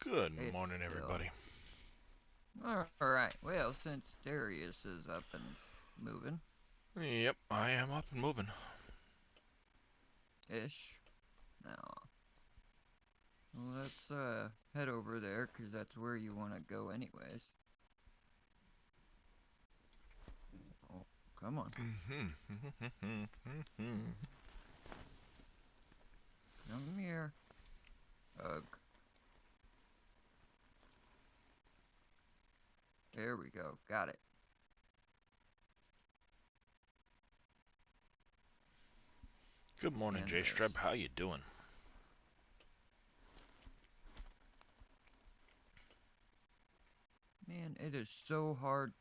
Good It's morning, still. everybody. Alright, well, since Darius is up and moving, Yep, I am up and moving. ish, now, let's, head over there, because that's where you want to go anyways. Oh, come on. Come here. Ugh. There we go. Got it. Good morning, And J this. Streb. How you doing? Man, it is so hard.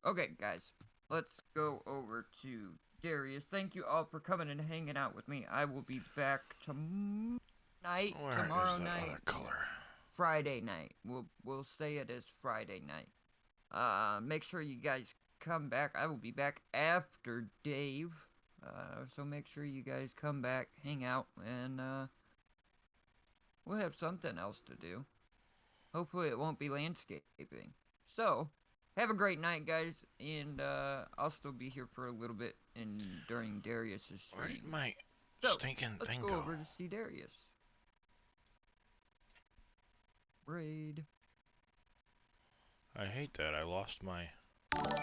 Okay, guys, let's go over to Darius. Thank you all for coming and hanging out with me. I will be back Where is tomorrow that other night. color? Friday night. We'll say it as Friday night. Make sure you guys come back. I will be back after Dave. So make sure you guys come back, hang out, and we'll have something else to do. Hopefully it won't be landscaping. So, have a great night, guys, and I'll still be here for a little bit during Darius's Where did stream. my So, stinking let's thing go go? over to see Darius. Raid. I hate that. I lost my Stream.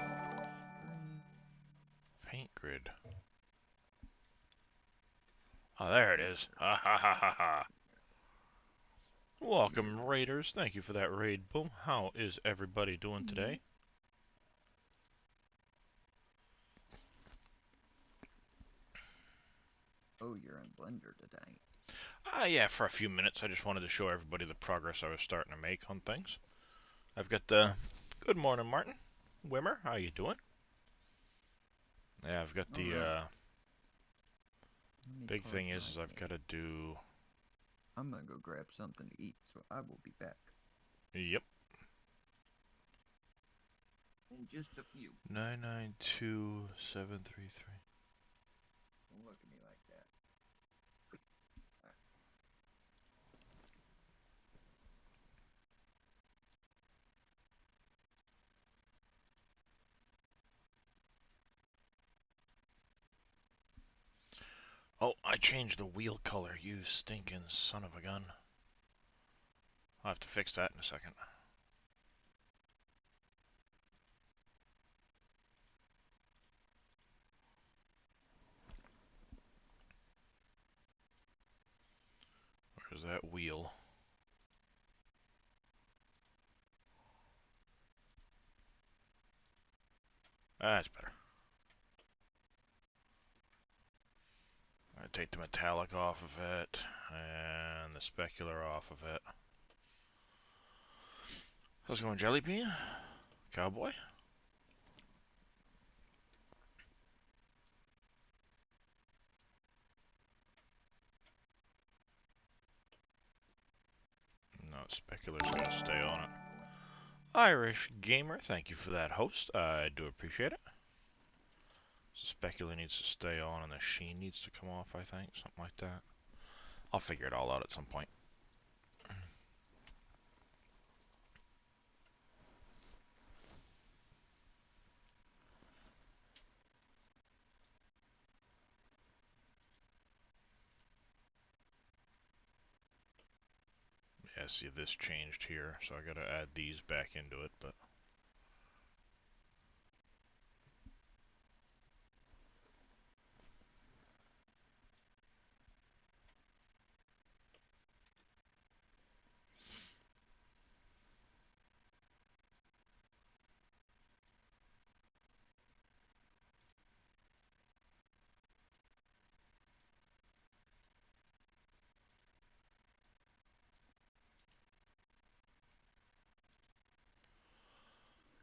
paint grid. Oh, there it is. Ha ha ha ha ha. Welcome, Raiders. Thank you for that raid. Boom. How is everybody doing today? Oh, you're in Blender tonight. Yeah, for a few minutes. I just wanted to show everybody the progress I was starting to make on things. I've got the... Good morning, Martin. Wimmer, how you doing? Yeah, I've got the, Alright, let me big pause thing my is I've got game. to do... I'm gonna go grab something to eat, so I will be back Yep. in just a few. 992733. Don't look at me like that. Oh, I changed the wheel color, you stinking son of a gun. I'll have to fix that in a second. Where's that wheel? That's better. I take the metallic off of it, and the specular off of it. How's it going, Jellybean? Cowboy? No, specular's gonna stay on it. Irish Gamer, thank you for that host. I do appreciate it. So specular needs to stay on and the sheen needs to come off, I think. Something like that. I'll figure it all out at some point. Yeah, see this changed here, so I gotta add these back into it, but...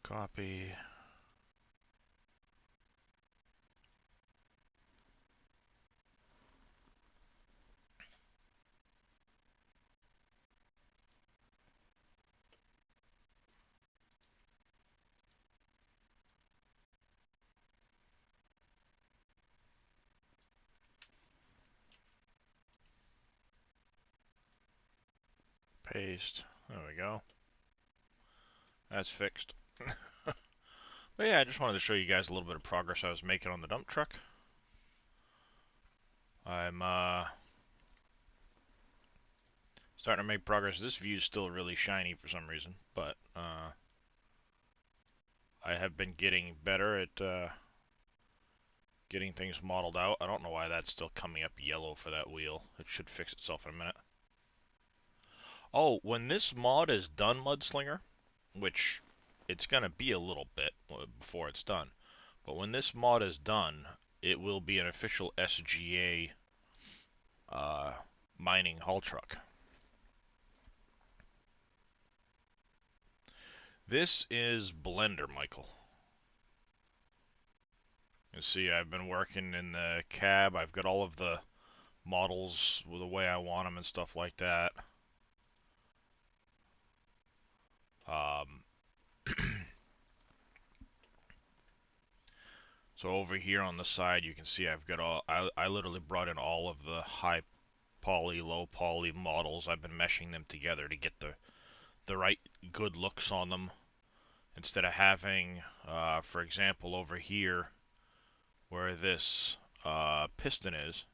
Copy. paste. There we go. That's fixed. But yeah, I just wanted to show you guys a little bit of progress I was making on the dump truck. I'm starting to make progress. This view is still really shiny for some reason, but I have been getting better at getting things modeled out. I don't know why that's still coming up yellow for that wheel. It should fix itself in a minute. Oh, when this mod is done, Mudslinger, which it's going to be a little bit before it's done, but when this mod is done, it will be an official SGA mining haul truck. This is Blender, Michael. You see, I've been working in the cab. I've got all of the models the way I want them and stuff like that. So over here on the side, you can see I've got all. I literally brought in all of the high poly, low poly models. I've been meshing them together to get the right good looks on them. Instead of having, for example, over here where this piston is,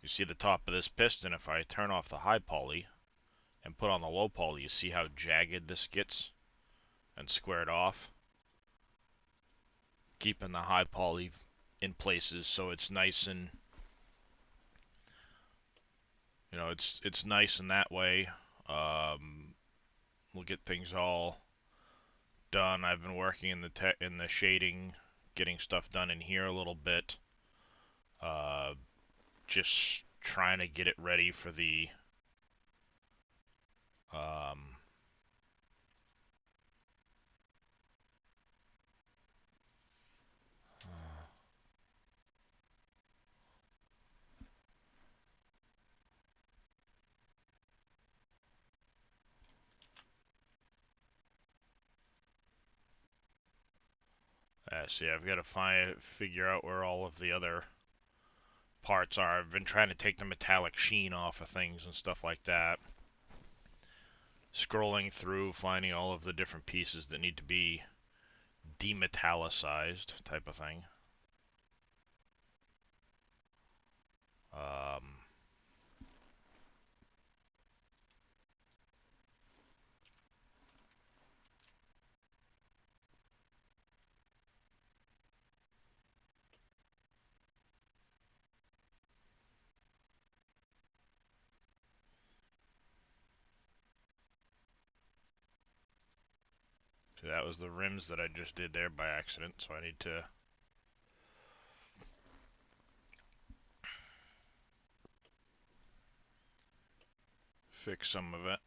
you see the top of this piston. If I turn off the high poly and put on the low poly, you see how jagged this gets and squared off. Keeping the high poly in places so it's nice and, you know, it's nice in that way. We'll get things all done. I've been working in the shading, getting stuff done in here a little bit. Just trying to get it ready for the see, I've got to figure out where all of the other parts are. I've been trying to take the metallic sheen off of things and stuff like that. Scrolling through, finding all of the different pieces that need to be demetallicized, type of thing. So that was the rims that I just did there by accident, so I need to fix some of it.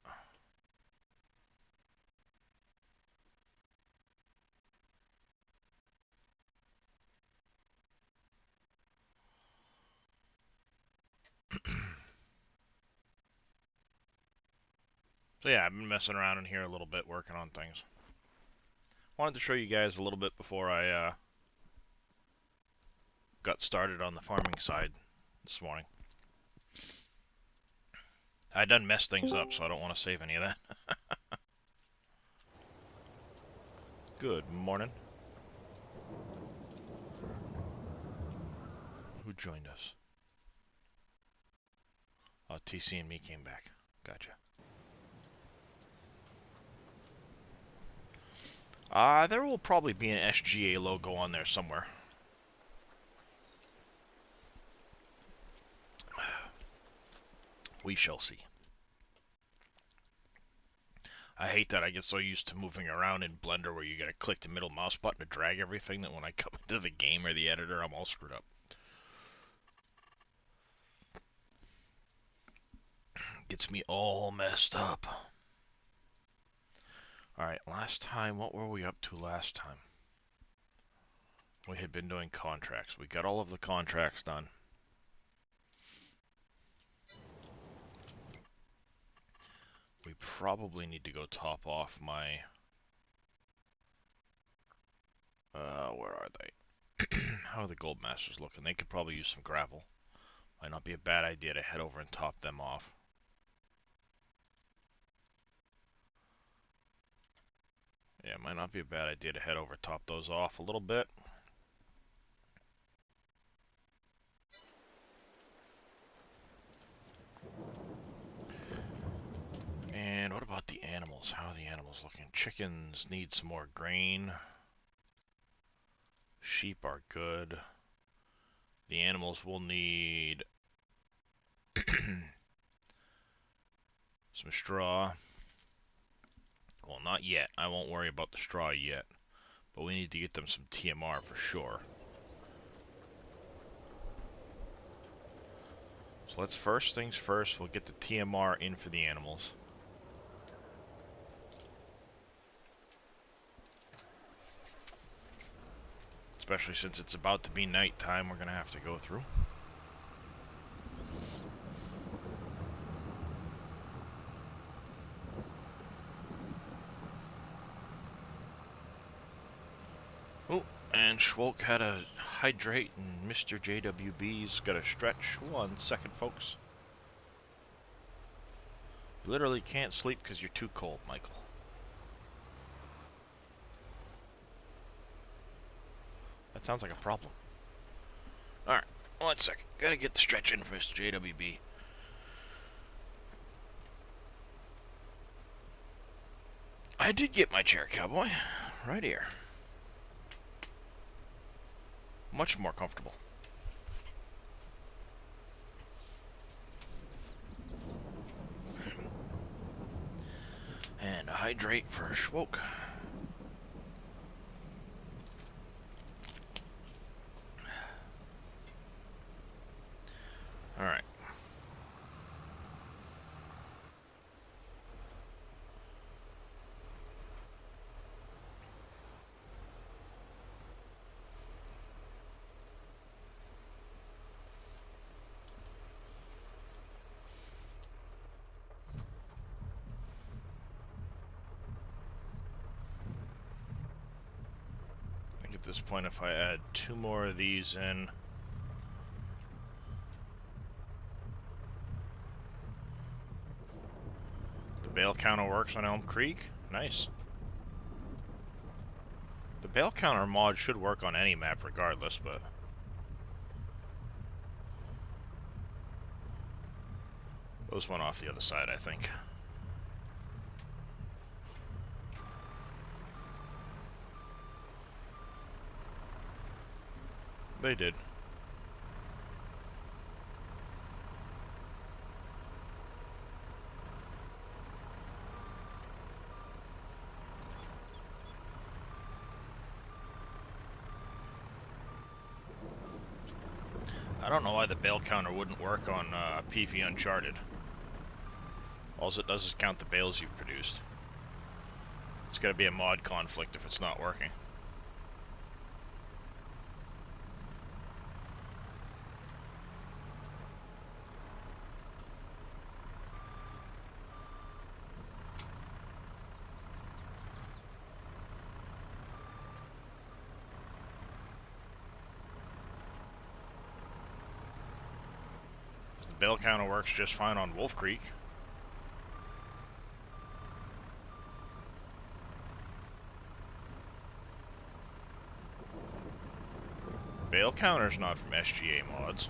So yeah, I've been messing around in here a little bit, working on things. Wanted to show you guys a little bit before I got started on the farming side this morning. I done messed things up, so I don't want to save any of that. Good morning. Who joined us? Oh, TC and me came back. Gotcha. There will probably be an SGA logo on there somewhere. We shall see. I hate that I get so used to moving around in Blender where you gotta click the middle mouse button to drag everything that when I come into the game or the editor, I'm all screwed up. Gets me all messed up. Alright, last time, what were we up to last time? We had been doing contracts. We got all of the contracts done. We probably need to go top off my... where are they? How are the Gold Masters looking? They could probably use some gravel. Might not be a bad idea to head over and top them off. Yeah, it might not be a bad idea to head over top those off a little bit. And what about the animals? How are the animals looking? Chickens need some more grain. Sheep are good. The animals will need some straw. Well, not yet. I won't worry about the straw yet. But we need to get them some TMR for sure. So let's first things first, we'll get the TMR in for the animals. Especially since it's about to be nighttime, we're gonna have to go through. Oh, and Schwolk had a hydrate, and Mr. JWB's got a stretch. 1 second, folks. You literally can't sleep because you're too cold, Michael. That sounds like a problem. Alright, 1 second. Gotta get the stretch in for Mr. JWB. I did get my chair, cowboy. Right here. Much more comfortable. And a hydrate for Schwolk. Alright. I think at this point, if I add 2 more of these in, the bale counter works on Elm Creek. Nice. The bale counter mod should work on any map regardless, but those went off the other side, I think. They did. I don't know why the bale counter wouldn't work on PV Uncharted. All it does is count the bales you've produced. It's gotta be a mod conflict if it's not working. The bale counter works just fine on Wolf Creek. Bale counter's not from SGA mods.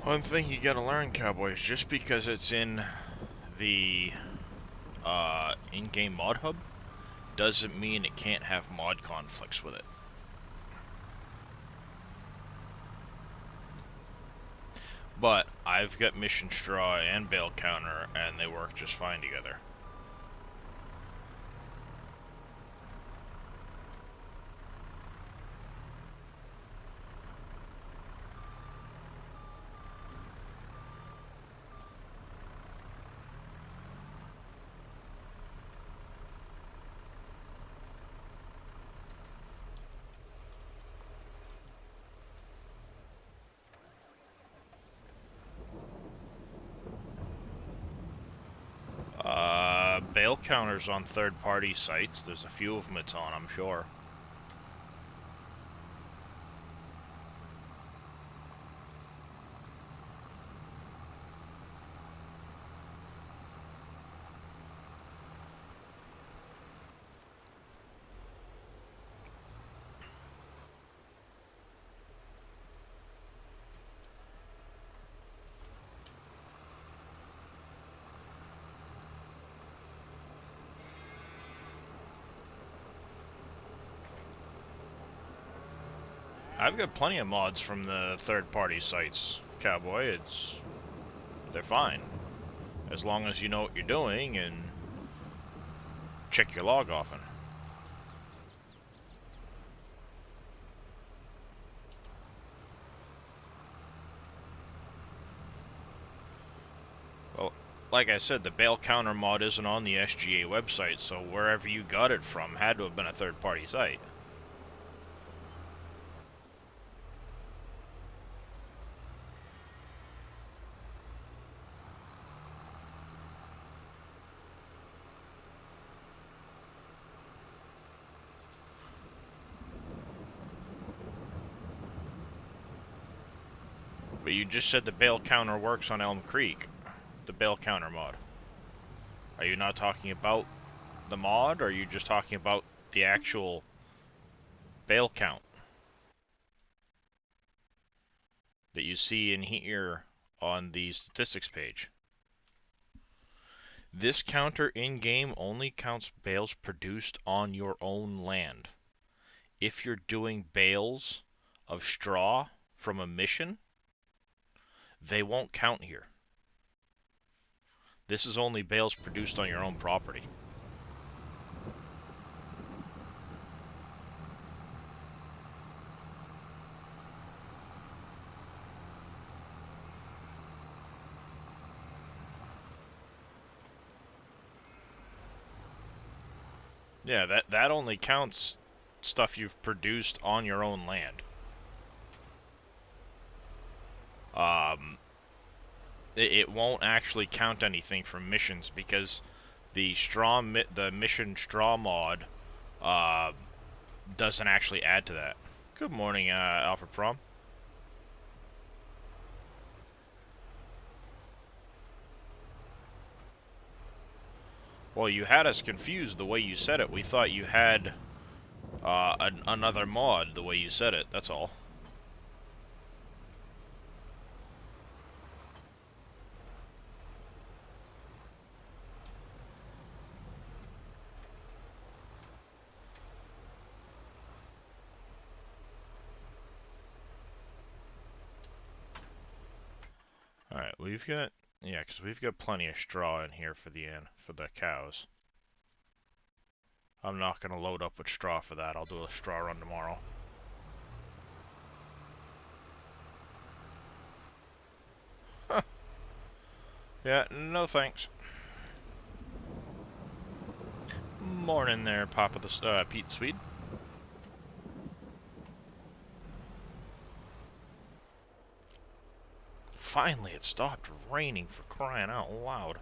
One thing you gotta learn, Cowboys, just because it's in the in-game mod hub doesn't mean it can't have mod conflicts with it. But I've got Mission Straw and Bale Counter, and they work just fine together. bail counters on third-party sites. There's a few of them it's on, I'm sure. I've got plenty of mods from the third-party sites, Cowboy. They're fine. As long as you know what you're doing and check your log often. Well, like I said, the bail counter mod isn't on the SGA website, so wherever you got it from had to have been a third-party site. But you just said the bail counter works on Elm Creek. The bail counter mod. Are you not talking about the mod, or are you just talking about the actual bail count that you see in here on the statistics page? This counter in-game only counts bales produced on your own land. If you're doing bales of straw from a mission, they won't count here. This is only bales produced on your own property. Yeah, that only counts stuff you've produced on your own land. It won't actually count anything from missions because the mission straw mod doesn't actually add to that. Good morning, Alfred Prom. Well, you had us confused the way you said it. We thought you had another mod the way you said it, that's all. Alright, we've got... Yeah, because we've got plenty of straw in here for the cows. I'm not going to load up with straw for that. I'll do a straw run tomorrow. Huh. Yeah, no thanks. Morning there, Papa the Pete Swede. Finally, it stopped raining, for crying out loud.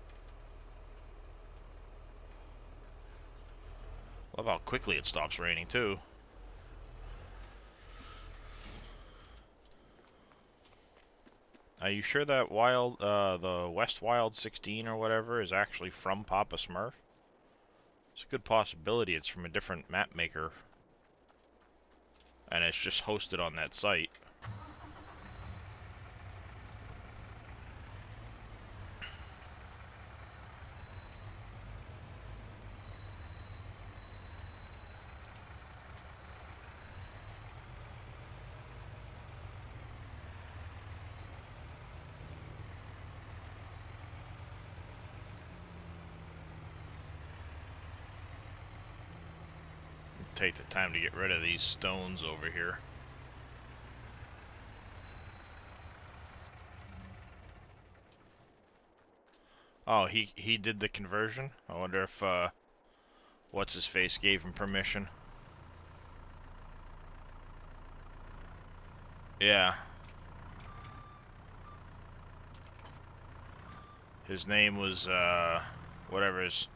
Love how quickly it stops raining, too. Are you sure that the West Wild 16 or whatever is actually from Papa Smurf? It's a good possibility it's from a different map maker. And it's just hosted on that site. Take the time to get rid of these stones over here. Oh, he did the conversion? I wonder if, what's-his-face gave him permission. Yeah. His name was, whatever his...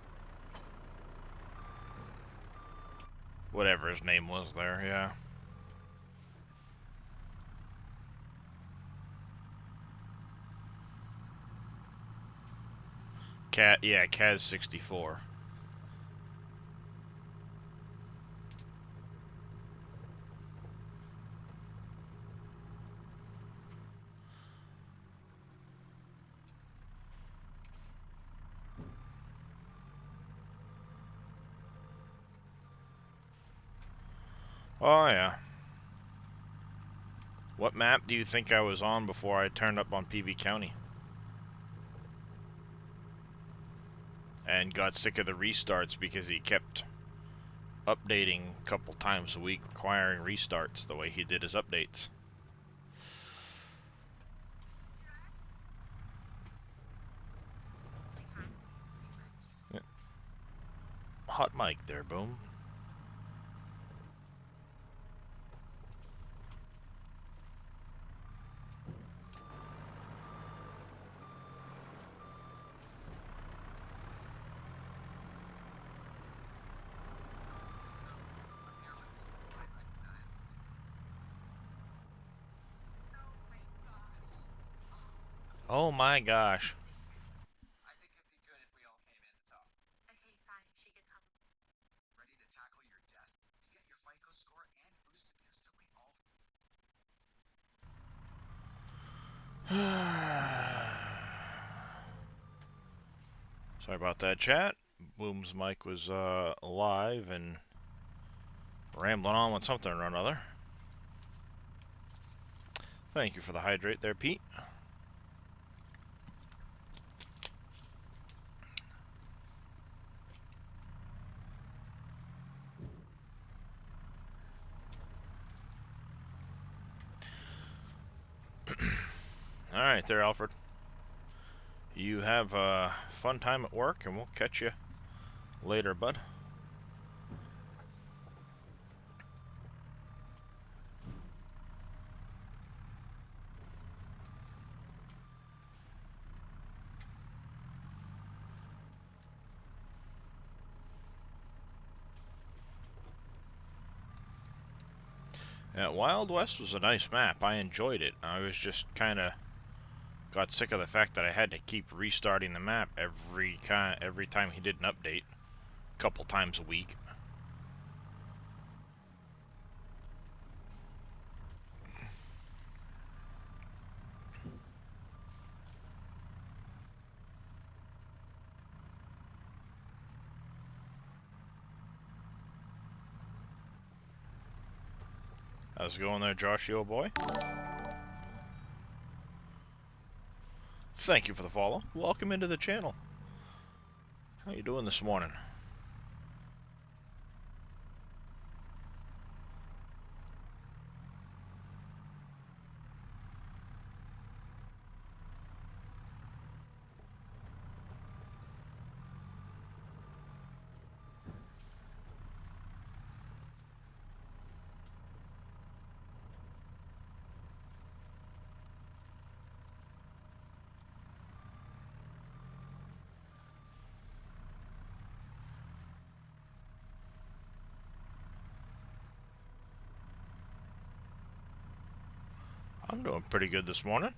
Whatever his name was there, yeah. Yeah, Kaz 64. Oh yeah. What map do you think I was on before I turned up on PV County? And got sick of the restarts because he kept updating a couple times a week, requiring restarts the way he did his updates. Yeah. Hot mic there, Boom. Oh my gosh. Sorry about that, chat. Boom's mic was live and rambling on with something or another. Thank you for the hydrate there, Pete. Alright there, Alfred. You have a fun time at work, and we'll catch you later, bud. Yeah, Wild West was a nice map. I enjoyed it. I was just kind of got sick of the fact that I had to keep restarting the map every time he did an update, a couple times a week. How's it going there, Joshy, old boy? Thank you for the follow. Welcome into the channel. How you doing this morning? I'm doing pretty good this morning.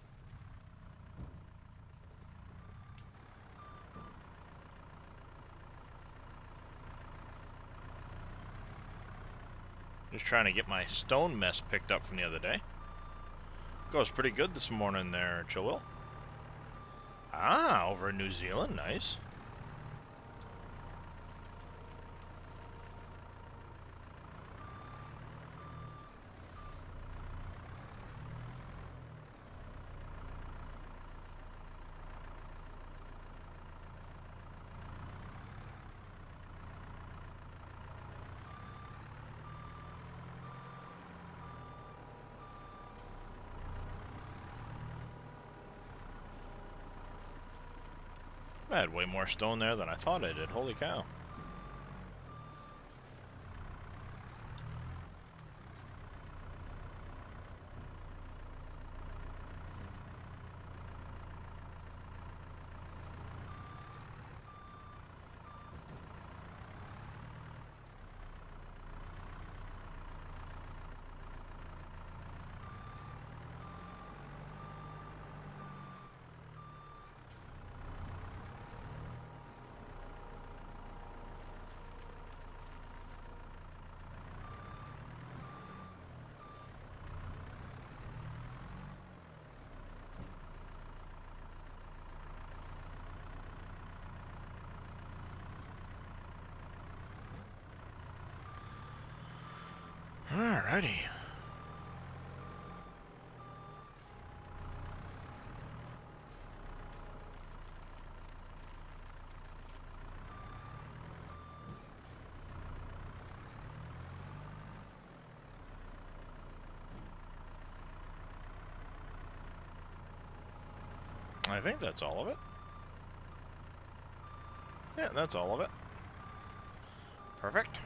Just trying to get my stone mess picked up from the other day. Goes pretty good this morning there, Chillwill. Ah, over in New Zealand, nice. I had way more stone there than I thought I did, holy cow. Alrighty. I think that's all of it. Yeah, that's all of it. Perfect.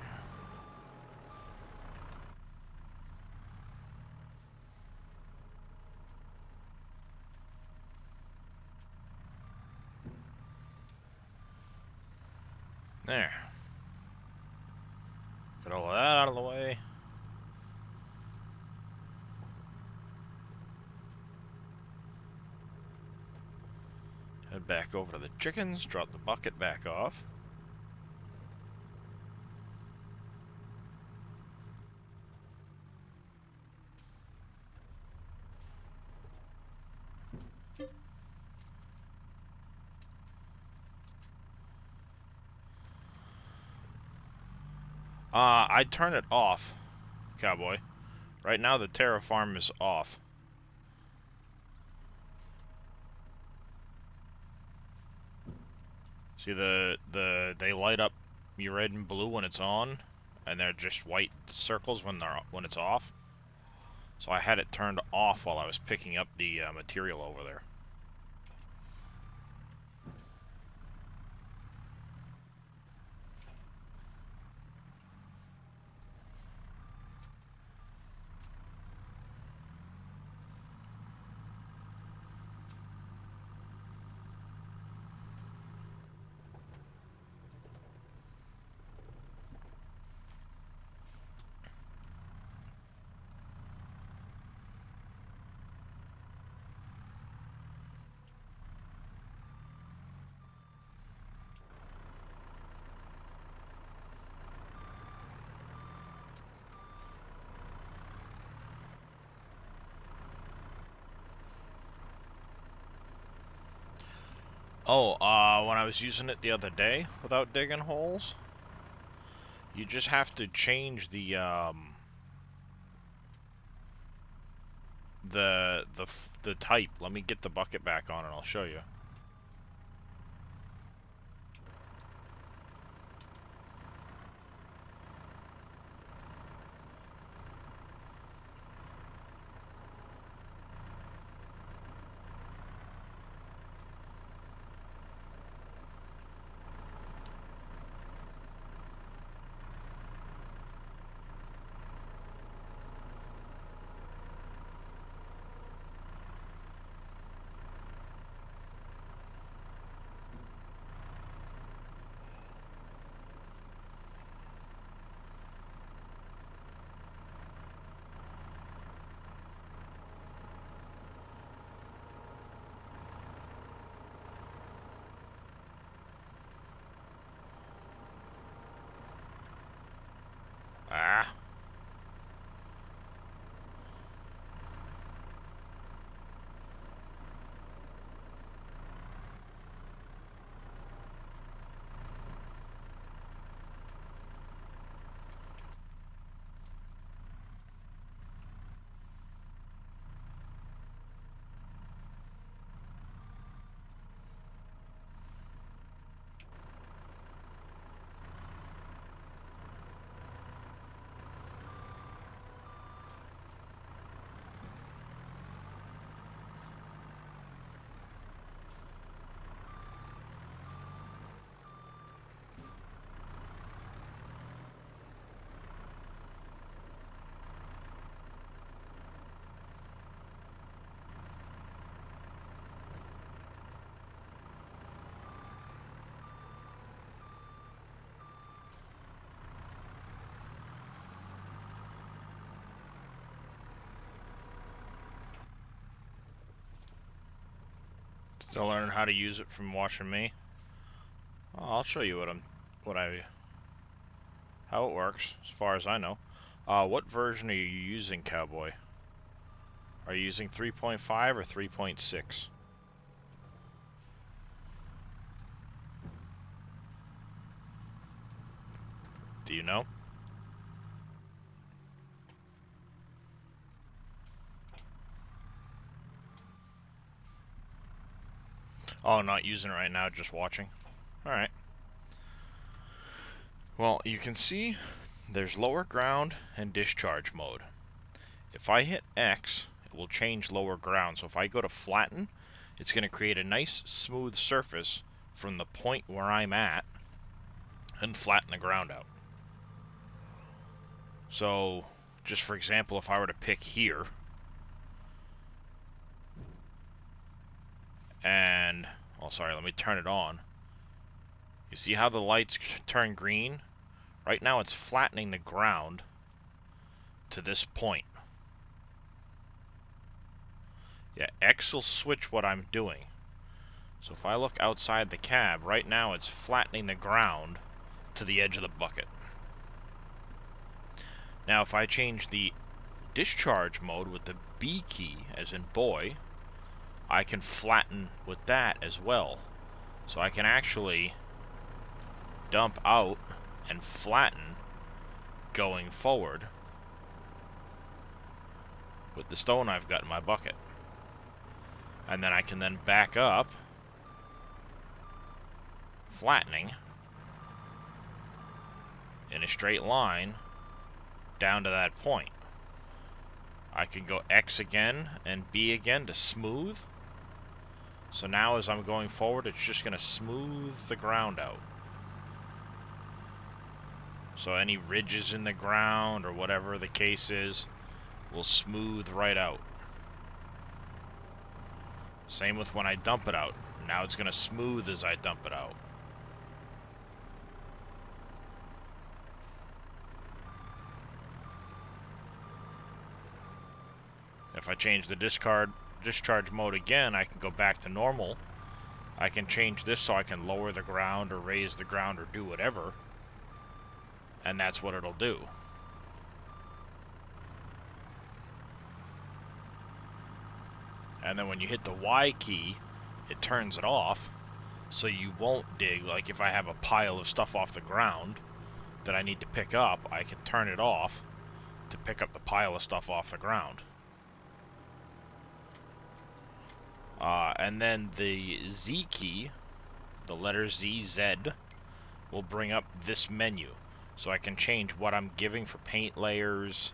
There. Get all of that out of the way. Head back over to the chickens, drop the bucket back off. I'd turn it off, Cowboy. Right now the Terra farm is off. See they light up red and blue when it's on, and they're just white circles when it's off. So I had it turned off while I was picking up the material over there. Oh, when I was using it the other day without digging holes, you just have to change the type. Let me get the bucket back on and I'll show you. Ah. Still learning how to use it from watching me. Well, I'll show you how it works, as far as I know. What version are you using, Cowboy? Are you using 3.5 or 3.6? Do you know? Oh, not using it right now, just watching. Alright. Well, you can see there's lower ground and discharge mode. If I hit X, it will change lower ground. So if I go to flatten, it's going to create a nice smooth surface from the point where I'm at and flatten the ground out. So, just for example, if I were to pick here and, oh sorry, let me turn it on. You see how the lights turn green? Right now it's flattening the ground to this point. Yeah, X will switch what I'm doing. So if I look outside the cab, right now it's flattening the ground to the edge of the bucket. Now if I change the discharge mode with the B key, as in boy, I can flatten with that as well. So I can actually dump out and flatten going forward with the stone I've got in my bucket. And then I can then back up, flattening in a straight line down to that point. I can go X again and B again to smooth. So now as I'm going forward, it's just going to smooth the ground out. So any ridges in the ground or whatever the case is will smooth right out. Same with when I dump it out. Now it's going to smooth as I dump it out. If I change the discharge mode again, I can go back to normal. I can change this so I can lower the ground or raise the ground or do whatever. And that's what it'll do. And then when you hit the Y key, it turns it off, so you won't dig. Like if I have a pile of stuff off the ground that I need to pick up, I can turn it off to pick up the pile of stuff off the ground. And then the Z key, the letter Z, Z, will bring up this menu. So I can change what I'm giving for paint layers,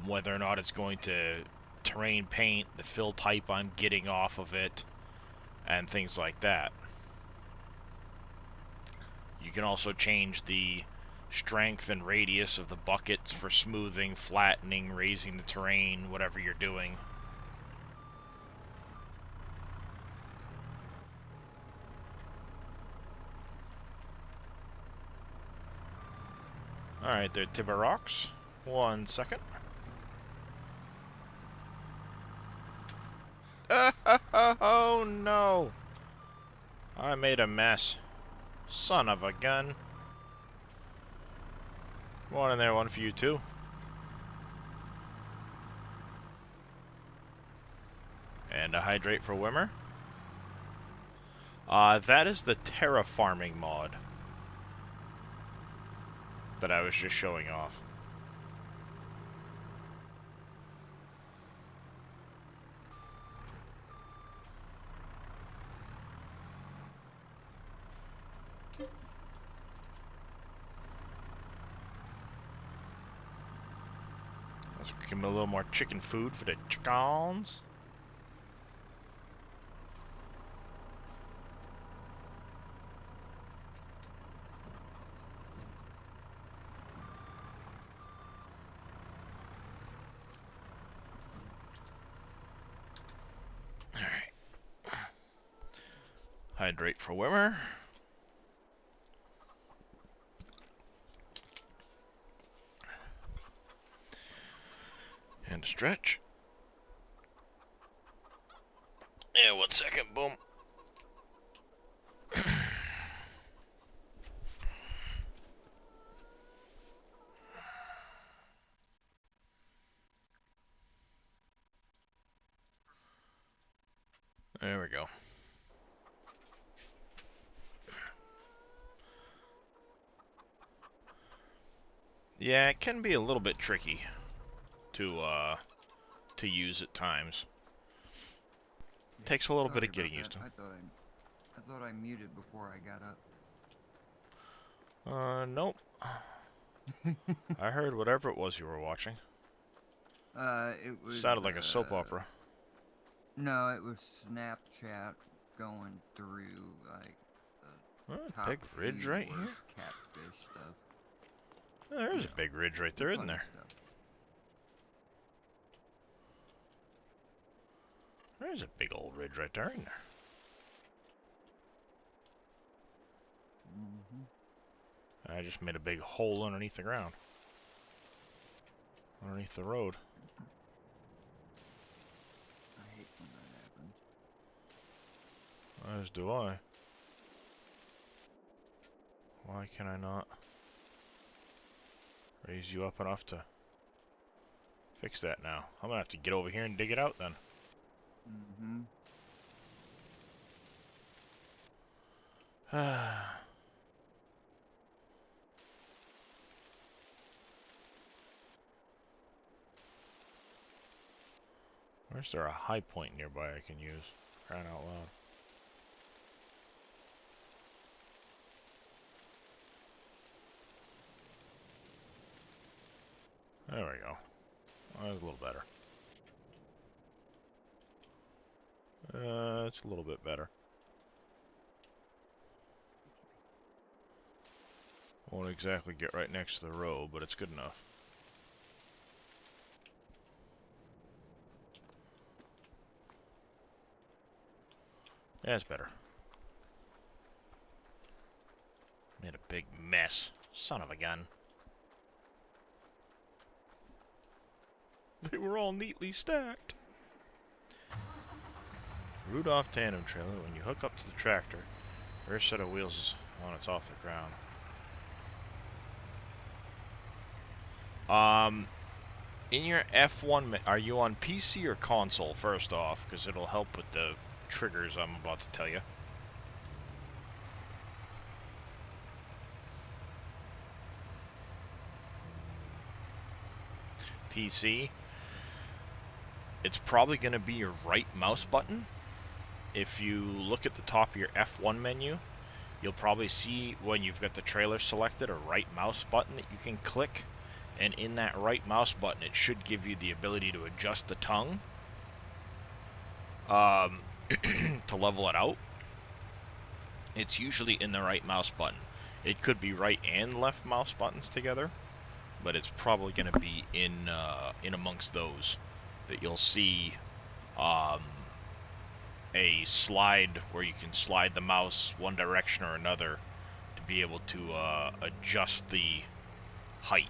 whether or not it's going to terrain paint, the fill type I'm getting off of it, and things like that. You can also change the strength and radius of the buckets for smoothing, flattening, raising the terrain, whatever you're doing. Alright, there, Tiburox. 1 second. Oh no! I made a mess. Son of a gun. One in there, one for you too. And a hydrate for Wimmer. That is the terraforming mod that I was just showing off. Let's give him a little more chicken food for the chickens. Hydrate for Wimmer. And stretch. Yeah, 1 second, boom. There we go. Yeah, it can be a little bit tricky to use at times. Takes a little bit of getting used to. I thought thought I muted before I got Nope. up. I heard whatever it was you were watching. It was, Sounded like a soap opera. no, it was Snapchat going through, like, the top Big ridge few right worst here. catfish stuff. There's You a know, big ridge right the there, isn't funny there? stuff. There's a big old ridge right there, isn't there? I just made a big hole underneath the ground. Underneath the road. I hate when that happens. As do I. Why can I not raise you up enough to fix that now? I'm gonna have to get over here and dig it out then. Where's there a high point nearby I can use? Crying out loud. There we go. Oh, that's a little better. It's a little bit better. Won't exactly get right next to the road, but it's good enough. Yeah, it's better. Made a big mess. Son of a gun. They were all neatly stacked. Rudolph tandem trailer. When you hook up to the tractor, rear set of wheels is on it's off the ground. In your F1, are you on PC or console first off? Because it'll help with the triggers I'm about to tell you. PC. It's probably going to be your right mouse button. If you look at the top of your F1 menu, you'll probably see when you've got the trailer selected a right mouse button that you can click. And in that right mouse button, it should give you the ability to adjust the tongue to level it out. It's usually in the right mouse button. It could be right and left mouse buttons together, but it's probably going to be in amongst those that you'll see a slide where you can slide the mouse one direction or another to be able to adjust the height.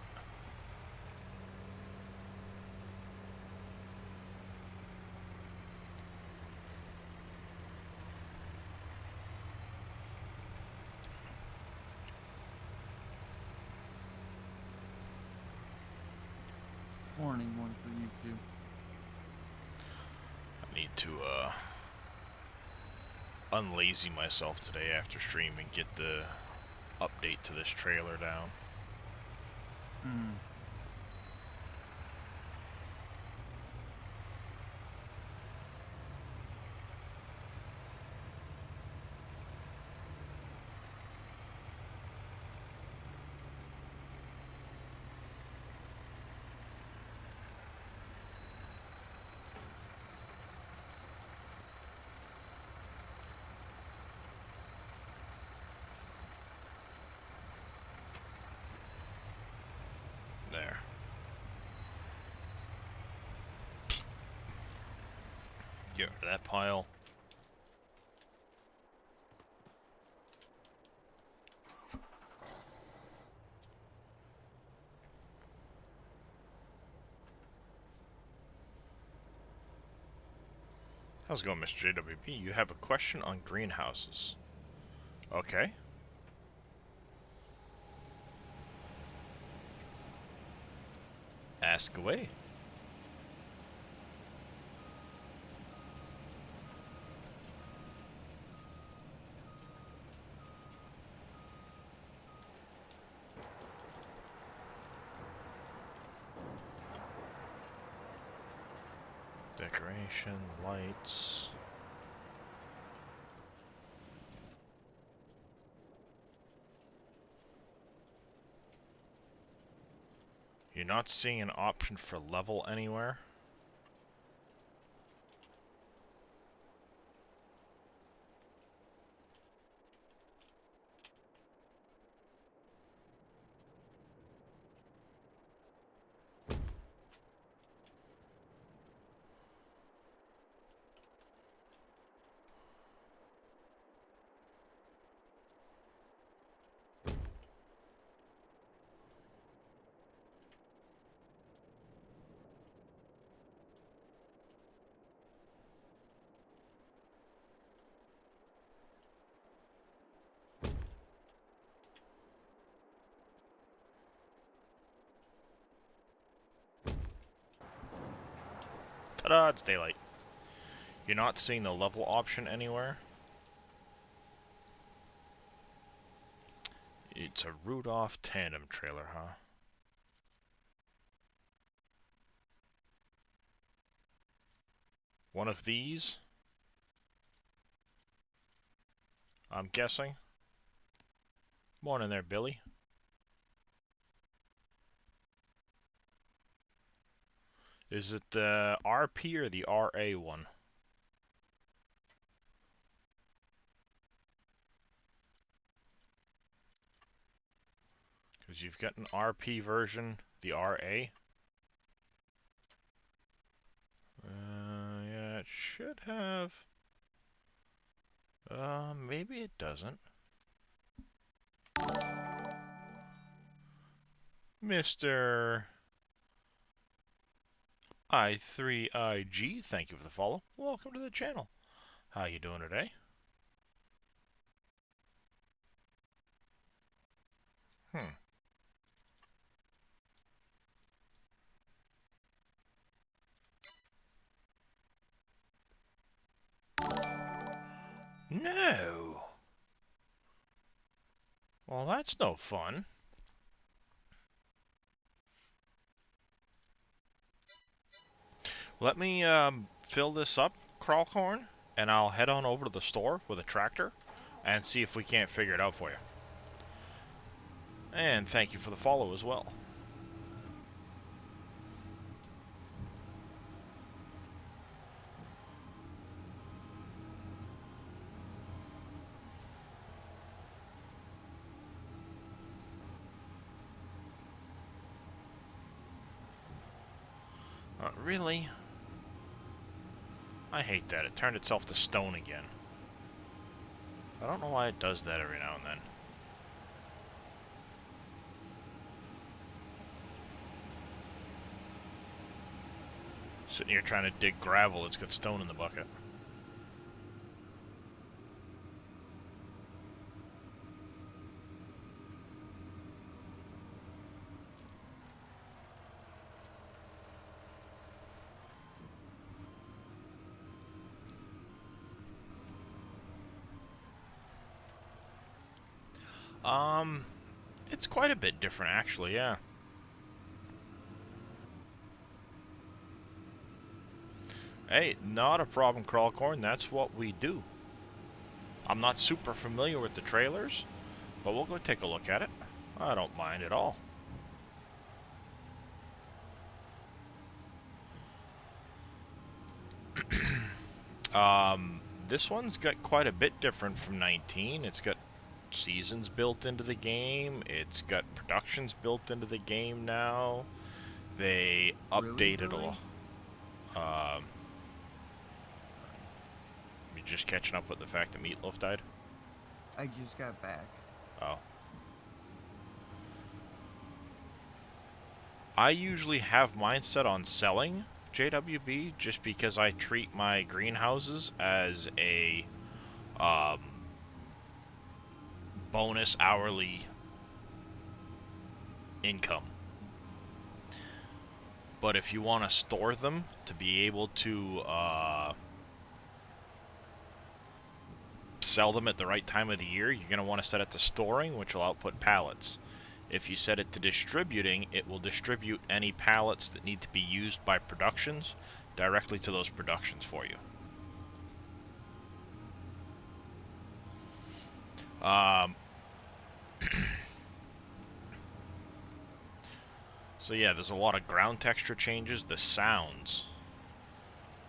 Warning one for you too. I need to unlazy myself today after stream and get the update to this trailer down. There. Get rid of that pile. How's it going, Mr. JWP? You have a question on greenhouses. Okay. Ask away. Decoration, lights. You're not seeing an option for level anywhere? Ta-da, it's daylight. You're not seeing the level option anywhere? It's a Rudolph tandem trailer, huh? One of these? I'm guessing. Morning there, Billy. Is it the RP or the RA one? Because you've got an RP version, the RA. Yeah, it should have. Maybe it doesn't. Mr. I3IG, thank you for the follow. Welcome to the channel. How you doing today? No. Well, that's no fun. Let me fill this up, Crawlcorn, and I'll head on over to the store with a tractor and see if we can't figure it out for you. And thank you for the follow as well. Really? I hate that. It turned itself to stone again. I don't know why it does that every now and then. Sitting here trying to dig gravel, it's got stone in the bucket. It's quite a bit different actually, yeah. Hey, not a problem, Crawlcorn. That's what we do. I'm not super familiar with the trailers, but we'll go take a look at it. I don't mind at all. This one's got quite a bit different from 19. It's got seasons built into the game. It's got productions built into the game now. They updated Really? a lot. You're just catching up with the fact that Meatloaf died? I just got back. Oh. I usually have mine set on selling JWB just because I treat my greenhouses as a bonus hourly income. But if you want to store them to be able to sell them at the right time of the year, you're going to want to set it to storing, which will output pallets. If you set it to distributing, it will distribute any pallets that need to be used by productions directly to those productions for you. So So yeah, there's a lot of ground texture changes. The sounds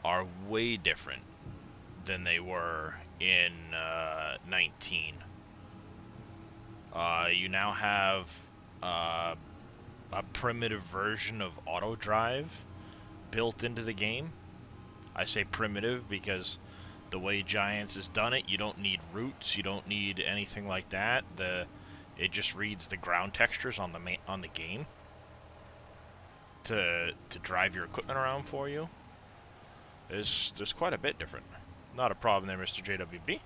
are way different than they were in 19. You now have uh, a primitive version of auto drive built into the game. I say primitive because the way Giants has done it, you don't need roots, you don't need anything like that. It just reads the ground textures on the game to drive your equipment around for you. There's quite a bit different. Not a problem there, Mr. JWB.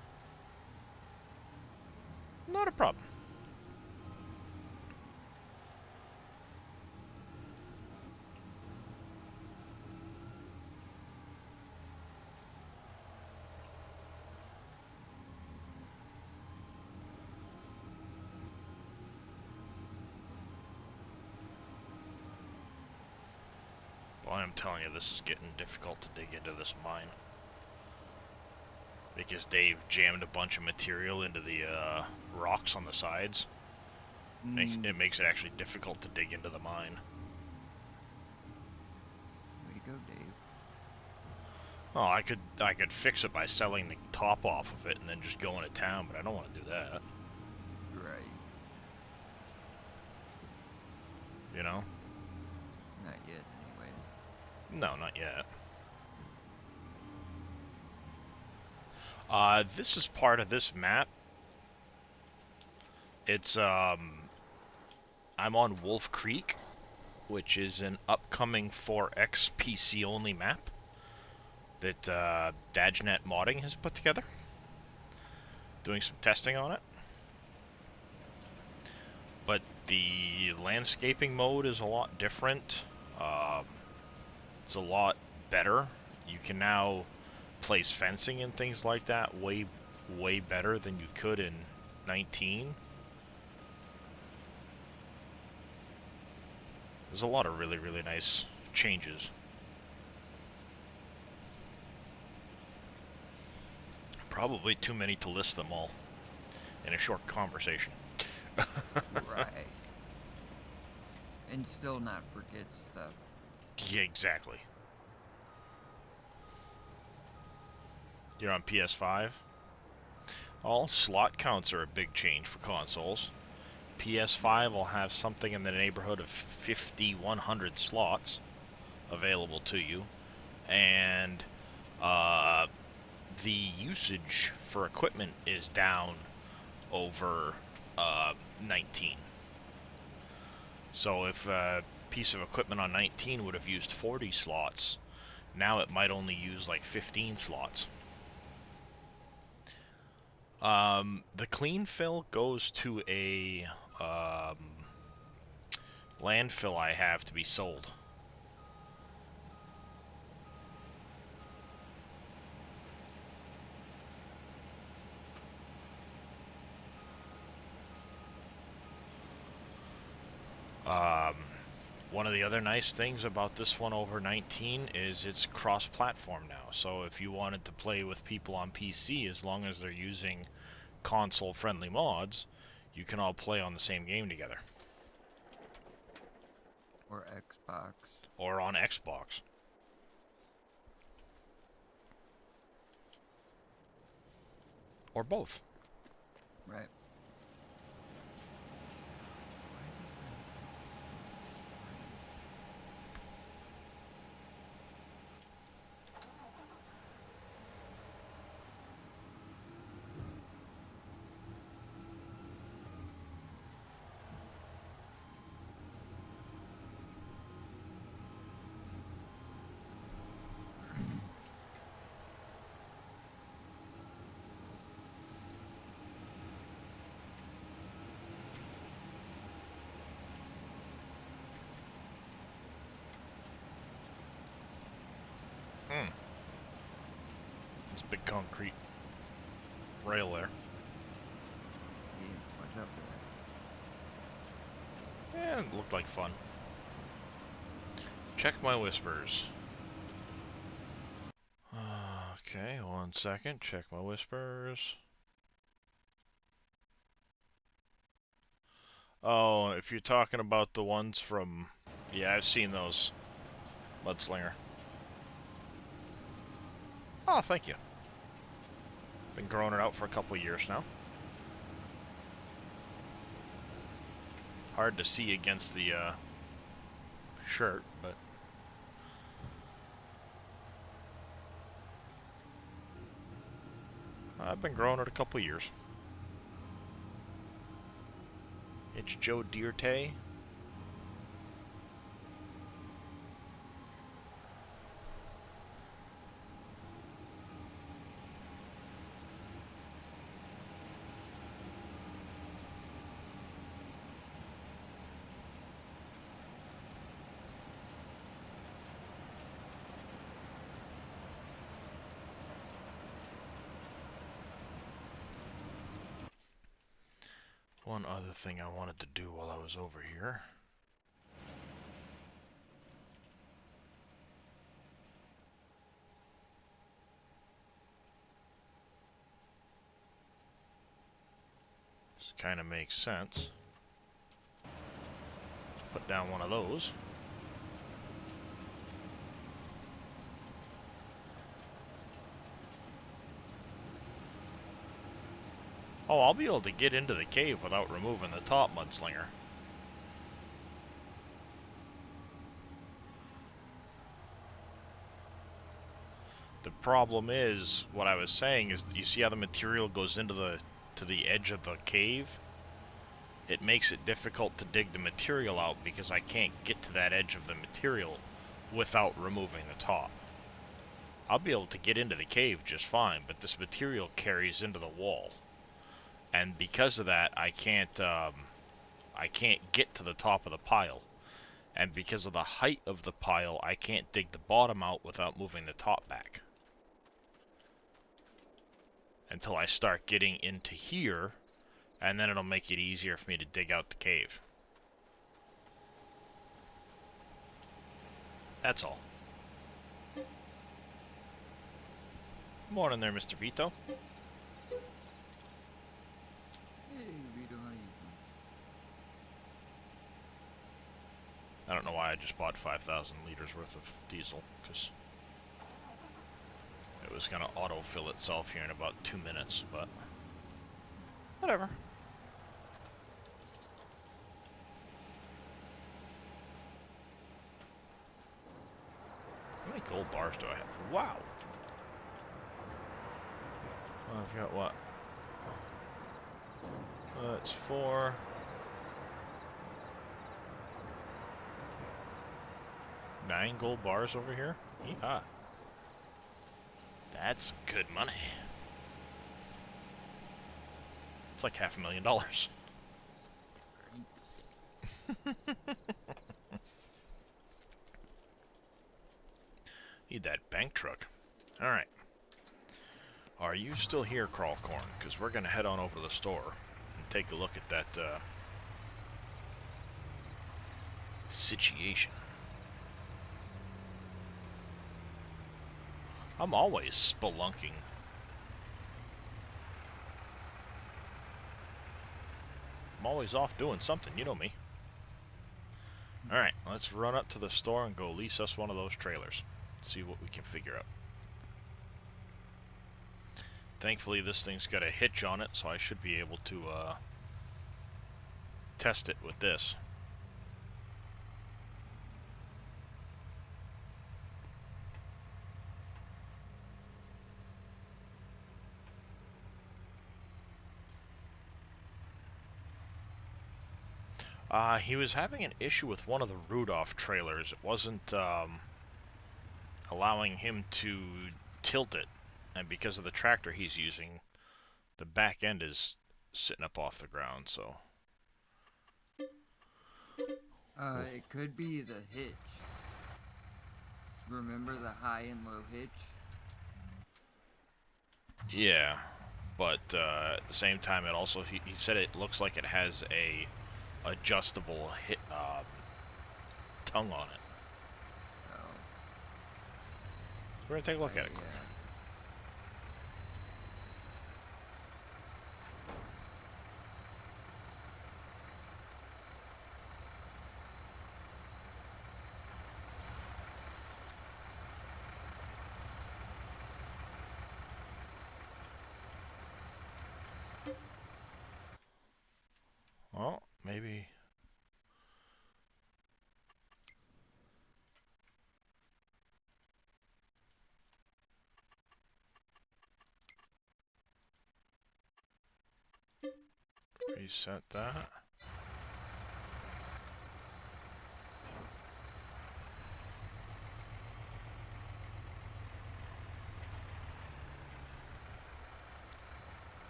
Not a problem. Well, I'm telling you, this is getting difficult to dig into this mine. Because Dave jammed a bunch of material into the rocks on the sides. It makes it actually difficult to dig into the mine. Way to go, Dave. Oh, I could fix it by selling the top off of it and then just going to town, but I don't want to do that. Right. You know? Not yet, anyways. No, not yet. This is part of this map. It's, I'm on Wolf Creek, which is an upcoming 4X PC-only map that Dajnet Modding has put together. Doing some testing on it. But the landscaping mode is a lot different. It's a lot better. You can now place fencing and things like that way better than you could in 19. There's a lot of really nice changes. Probably too many to list them all in a short conversation. Right. And still not forget stuff. Yeah, exactly. You're on PS5? All slot counts are a big change for consoles. PS5 will have something in the neighborhood of 5,100 slots available to you, and the usage for equipment is down over 19. So if a piece of equipment on 19 would have used 40 slots, now it might only use like 15 slots. The clean fill goes to a landfill I have to be sold. One of the other nice things about this one over 19 is it's cross-platform now. So if you wanted to play with people on PC, as long as they're using console-friendly mods, you can all play on the same game together. Or Xbox. Or on Xbox. Or both. Right. This big concrete rail there. Yeah, watch out for that. Yeah, it looked like fun. Check my whispers. Okay, 1 second. Check my whispers. Oh, if you're talking about the ones from... Yeah, I've seen those. Mudslinger. Oh, thank you. Been growing it out for a couple of years now. Hard to see against the shirt, but... I've been growing it a couple of years. It's Joe Dierte. One other thing I wanted to do while I was over here. This kind of makes sense. Let's put down one of those. Oh, I'll be able to get into the cave without removing the top Mudslinger. The problem is, what I was saying is, you see how the material goes into the edge of the cave? It makes it difficult to dig the material out because I can't get to that edge of the material without removing the top. I'll be able to get into the cave just fine, but this material carries into the wall. And because of that, I can't get to the top of the pile. And because of the height of the pile, I can't dig the bottom out without moving the top back. Until I start getting into here, and then it'll make it easier for me to dig out the cave. That's all. Morning there, Mr. Vito. I don't know why I just bought 5,000 liters worth of diesel, because it was going to autofill itself here in about 2 minutes, but whatever. How many gold bars do I have? Wow! I've got what? That's 4. Nine gold bars over here? Yeehaw. That's good money. It's like $500,000. Need that bank truck. Alright. Are you still here, Crawlcorn? Because we're going to head on over to the store and take a look at that situation. I'm always spelunking. I'm always off doing something, you know me. Alright, let's run up to the store and go lease us one of those trailers. See what we can figure out. Thankfully this thing's got a hitch on it, so I should be able to test it with this. He was having an issue with one of the Rudolph trailers. It wasn't allowing him to tilt it, and because of the tractor he's using, the back end is sitting up off the ground, so... It could be the hitch. Remember the high and low hitch? Yeah, but at the same time, it also he said it looks like it has a adjustable tongue on it. Oh. We're gonna take a look at it. Yeah. maybe. Reset that.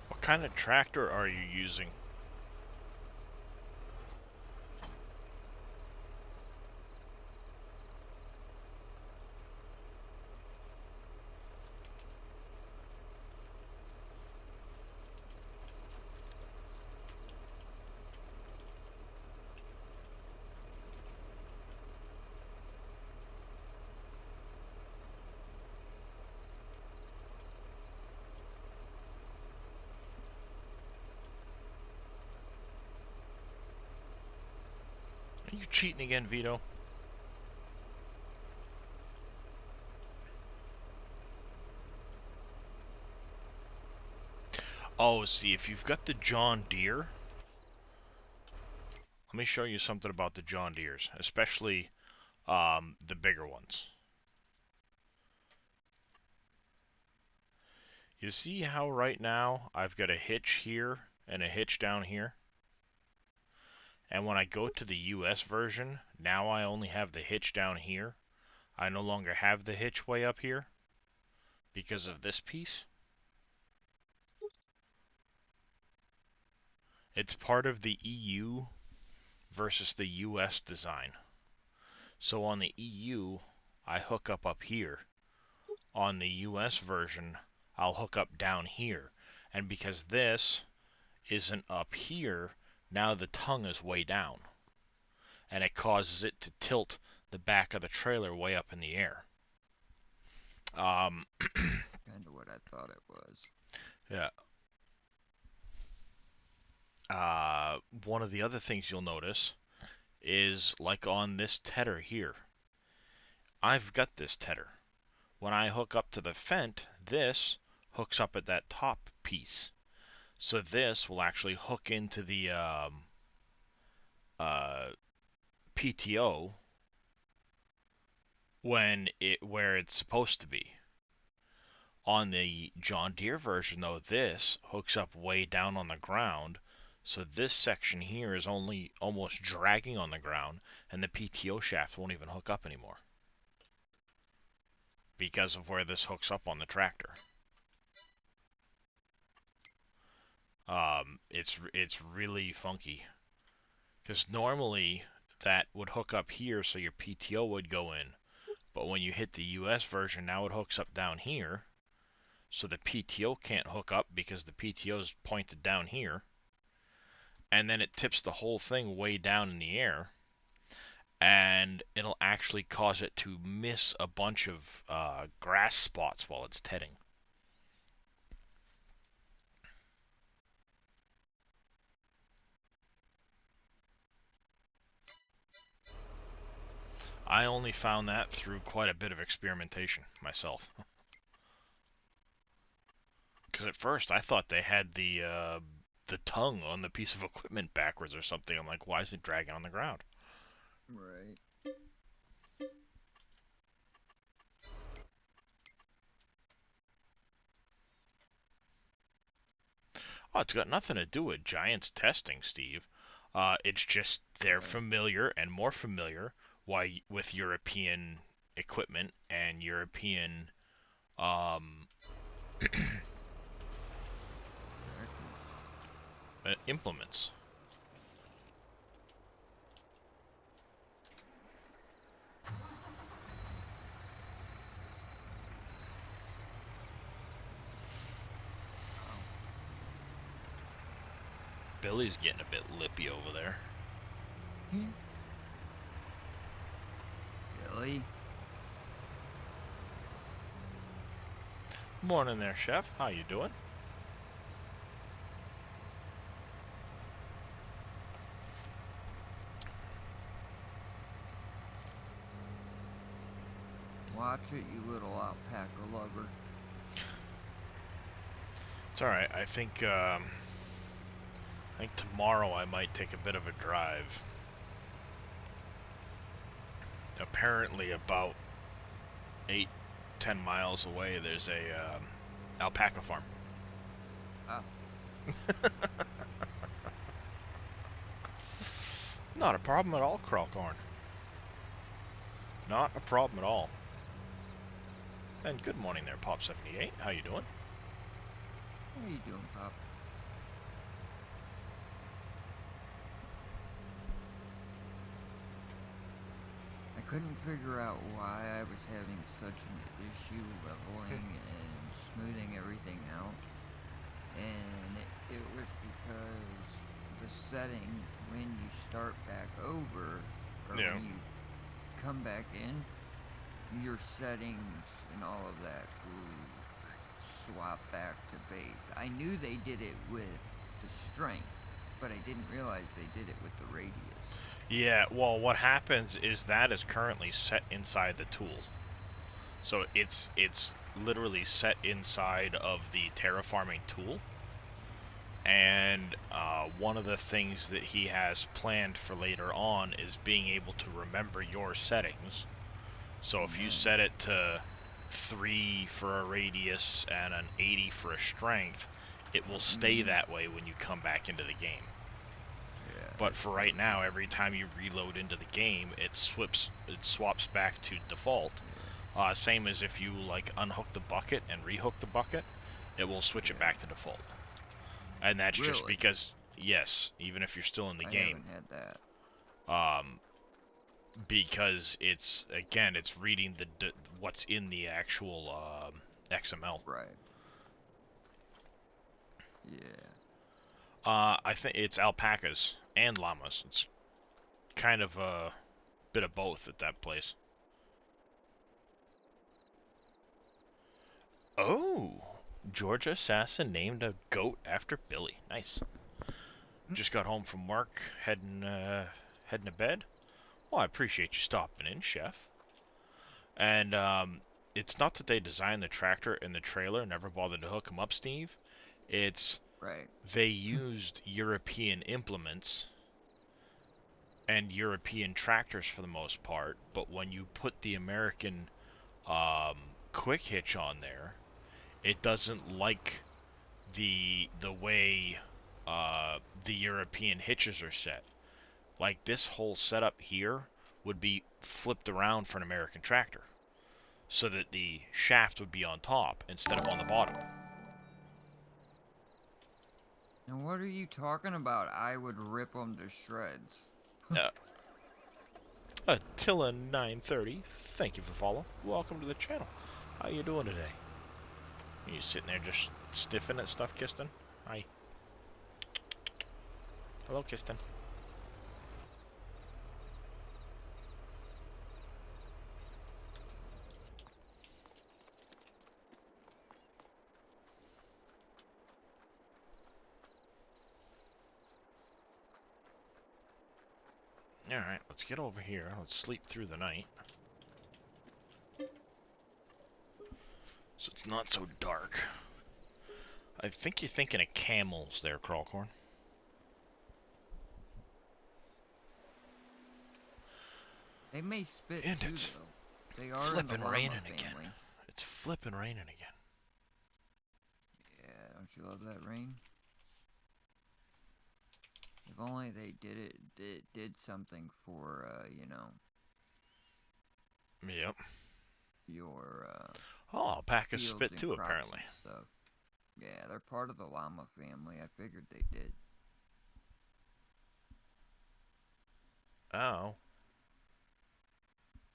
What kind of tractor are you using? Are you cheating again, Vito? Oh, see, if you've got the John Deere, let me show you something about the John Deeres, especially the bigger ones. You see how right now I've got a hitch here and a hitch down here? And when I go to the US version, now I only have the hitch down here. I no longer have the hitch way up here because of this piece. It's part of the EU versus the US design. So on the EU, I hook up here. On the US version, I'll hook up down here. And because this isn't up here, now the tongue is way down. And it causes it to tilt the back of the trailer way up in the air. Kind of what I thought it was. Yeah. One of the other things you'll notice is like on this tedder here. I've got this tedder. When I hook up to the Fendt, this hooks up at that top piece. So this will actually hook into the PTO where it's supposed to be. On the John Deere version, though, this hooks up way down on the ground, so this section here is only almost dragging on the ground, and the PTO shaft won't even hook up anymore because of where this hooks up on the tractor. It's really funky because normally that would hook up here, so your PTO would go in, but when you hit the US version, now it hooks up down here. So the PTO can't hook up because the PTO is pointed down here. And then it tips the whole thing way down in the air. And it'll actually cause it to miss a bunch of grass spots while it's tedding. I only found that through quite a bit of experimentation myself. Because at first I thought they had the tongue on the piece of equipment backwards or something. I'm like, why is it dragging on the ground? Right. Oh, it's got nothing to do with Giants testing, Steve. It's just they're Right. familiar and more familiar with European equipment and European um, implements. Billy's getting a bit lippy over there. Hmm. Billy. Morning there, Chef. How you doing? Watch it, you little alpaca lover. It's alright. I think tomorrow I might take a bit of a drive. Apparently about 8-10 miles away there's a alpaca farm. Ah. Not a problem at all, Crawlcorn. Not a problem at all. And good morning there, Pop78. How you doing? How you doing, Pop? I couldn't figure out why I was having such an issue leveling and smoothing everything out. And it was because the setting when you start back over, or Yeah. when you come back in, your settings and all of that will swap back to base. I knew they did it with the strength, but I didn't realize they did it with the radius. Yeah, well, what happens is that is currently set inside the tool. So it's literally set inside of the terraforming tool. And one of the things that he has planned for later on is being able to remember your settings. So if you set it to 3 for a radius and an 80 for a strength, it will stay that way when you come back into the game. Yeah, But for right now, every time you reload into the game, it swaps back to default. Same as if you like unhook the bucket and rehook the bucket, it will switch it back to default. And that's just because, yes, even if you're still in the game. I haven't had that. Because it's reading what's in the actual XML. Right. Yeah. I think it's alpacas and llamas. It's kind of a bit of both at that place. Oh, Georgia Assassin named a goat after Billy. Nice. Just got home from work, heading to bed. Well, I appreciate you stopping in, Chef. And it's not that they designed the tractor in the trailer, never bothered to hook them up, Steve. It's they used European implements and European tractors for the most part, but when you put the American quick hitch on there, it doesn't like the way the European hitches are set. Like this whole setup here would be flipped around for an American tractor, so that the shaft would be on top instead of on the bottom. Now what are you talking about? I would rip them to shreds. Attila930, thank you for the follow. Welcome to the channel. How you doing today? Are you sitting there just stiffing at stuff, Kiston? Hi. Hello, Kiston. Alright, let's get over here. Let's sleep through the night. So it's not so dark. I think you're thinking of camels there, Crawlcorn. They may spit and too, it's though. They are flipping in the raining llama family. again. It's flipping raining again. Yeah, don't you love that rain? If only they did something for, you know. Yep. Your, alpacas spit too, apparently. Stuff. Yeah, they're part of the llama family. I figured they did. Oh.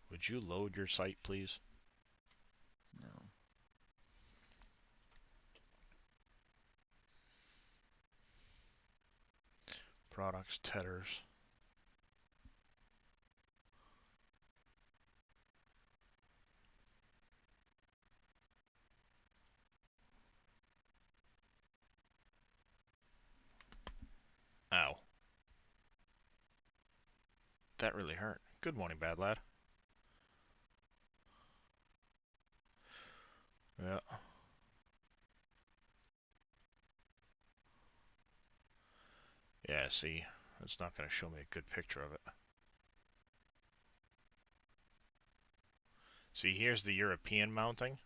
Would you load your site, please? No. Products, tethers. that really hurt. Good morning, bad lad. Yeah. Yeah, see, it's not going to show me a good picture of it. See, here's the European mounting.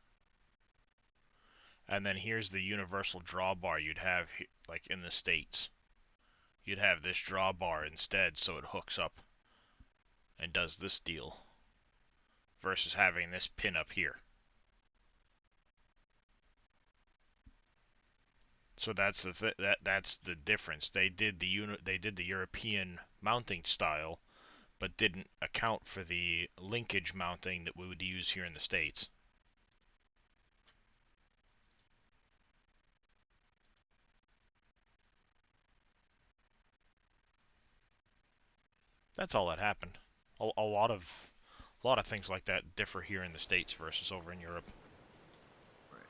And then here's the universal drawbar you'd have, like, in the States. You'd have this drawbar instead, so it hooks up and does this deal. Versus having this pin up here. So that's that's the difference. They did the European mounting style, but didn't account for the linkage mounting that we would use here in the States. That's all that happened. A lot of things like that differ here in the States versus over in Europe. Right.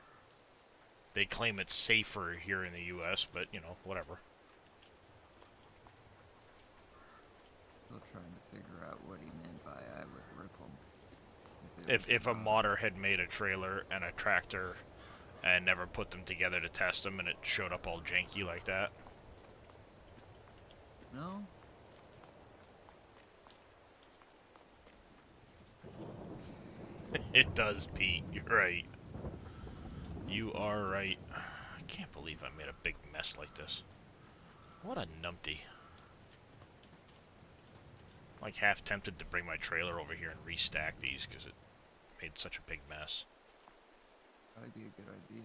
They claim it's safer here in the U.S., but you know, whatever. Still trying to figure out what he meant by I would rip them. If a modder had made a trailer and a tractor and never put them together to test them, and it showed up all janky like that. No? It does, Pete. You're right. You are right. I can't believe I made a big mess like this. What a numpty. Like half tempted to bring my trailer over here and restack these because it made such a big mess. That'd be a good idea.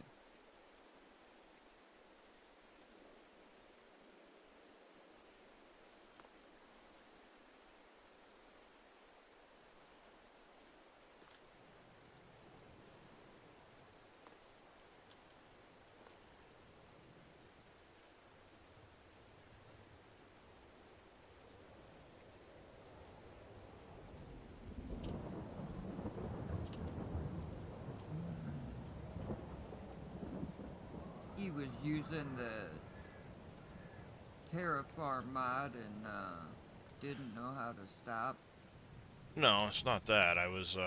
He was using the Terraform mod and didn't know how to stop. No, it's not that. I was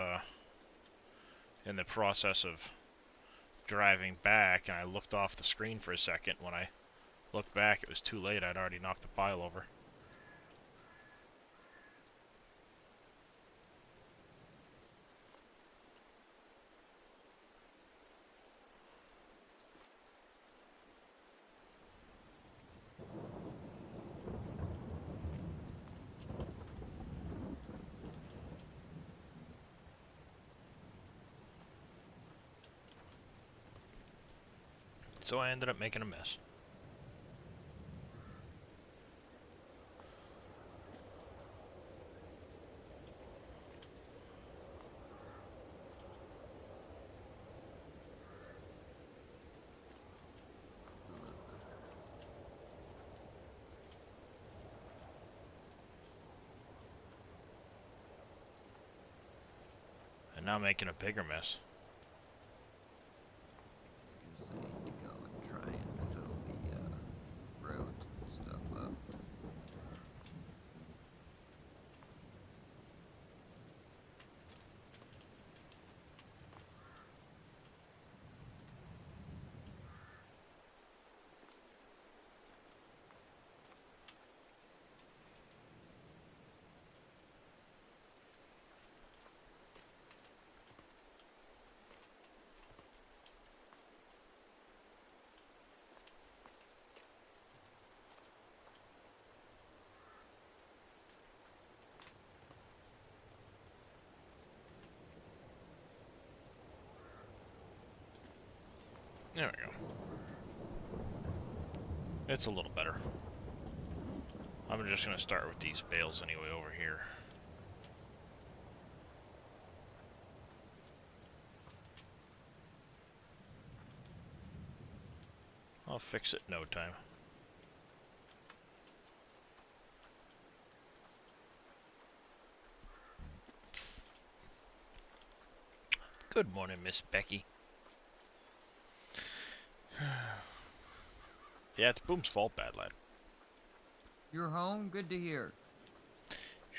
in the process of driving back and I looked off the screen for a second. When I looked back, it was too late. I'd already knocked the pile over. So I ended up making a mess. And now making a bigger mess. Because I need to go and try and fill the road stuff up. There we go. It's a little better. I'm just going to start with these bales anyway over here. I'll fix it in no time. Good morning, Miss Becky. Yeah, it's Boom's fault, bad lad. You're home? Good to hear.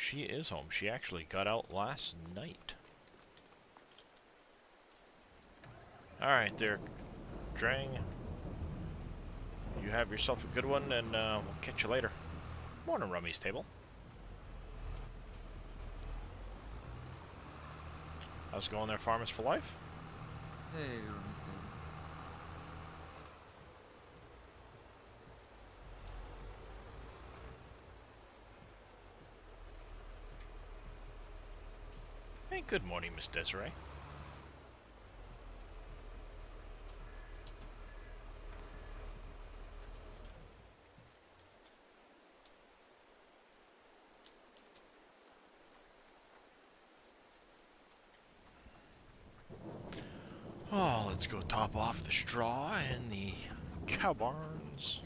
She is home. She actually got out last night. Alright there, Drang. You have yourself a good one, and we'll catch you later. Morning, Rummy's Table. How's it going there, Farmers for Life? Hey, Hey, good morning, Miss Desiree. Oh, let's go top off the straw in the cow barns.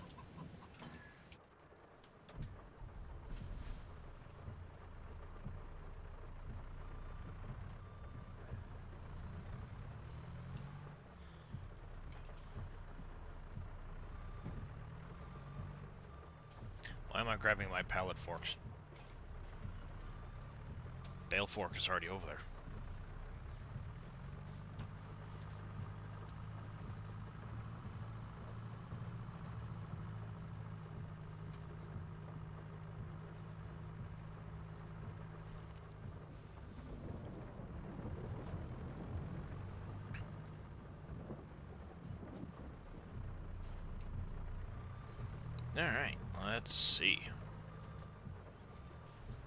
Why am I grabbing my pallet forks? Bale fork is already over there. Alright, let's see.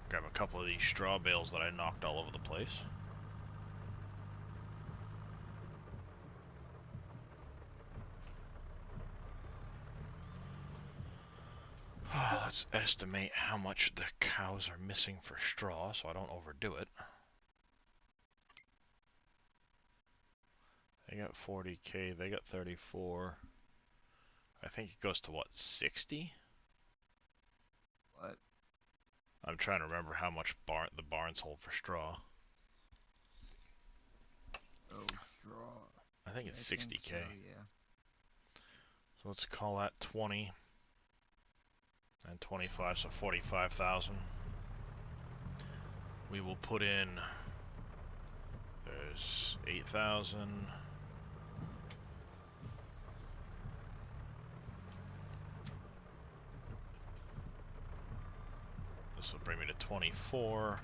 Grab a couple of these straw bales that I knocked all over the place. Let's estimate how much the cows are missing for straw so I don't overdo it. They got 40k, they got 34. I think it goes to what, 60? what? I'm trying to remember how much the barns hold for straw. Oh, straw. I think it's I 60k. think so, yeah. So let's call that 20 and 25, so 45,000. We will put in, there's 8,000. This will bring me to 24.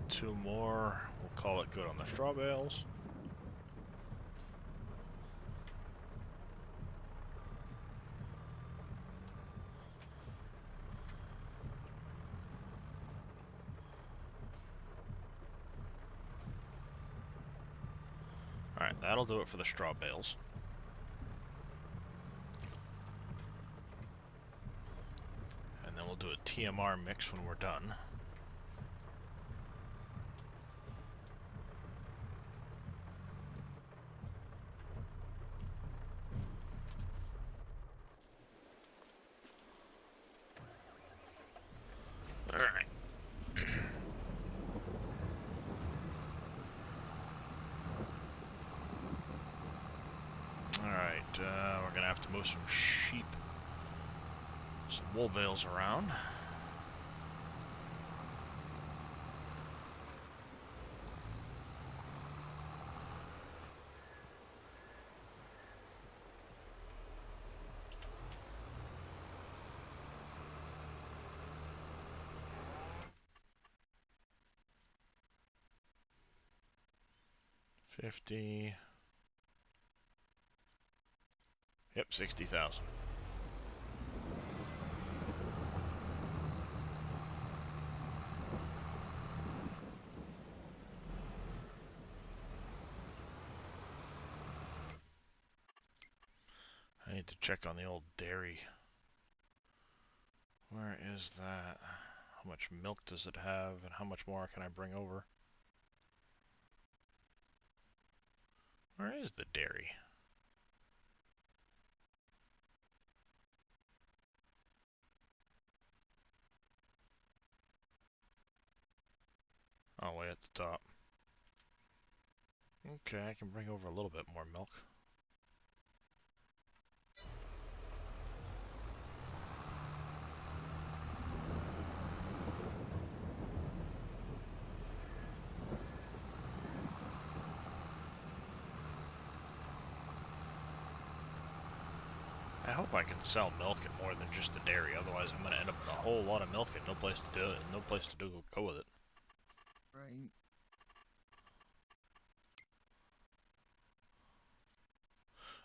Two more. We'll call it good on the straw bales. Alright, that'll do it for the straw bales. And then we'll do a TMR mix when we're done. Alright. Alright, we're gonna have to move some sheep, some wool bales around. $50. Yep, 60,000. I need to check on the old dairy. Where is that? How much milk does it have, and how much more can I bring over? Where is the dairy? Oh, way at the top. Okay, I can bring over a little bit more milk. I hope I can sell milk at more than just the dairy. Otherwise, I'm gonna end up with a whole lot of milk and no place to do it, no place to go with it. Right.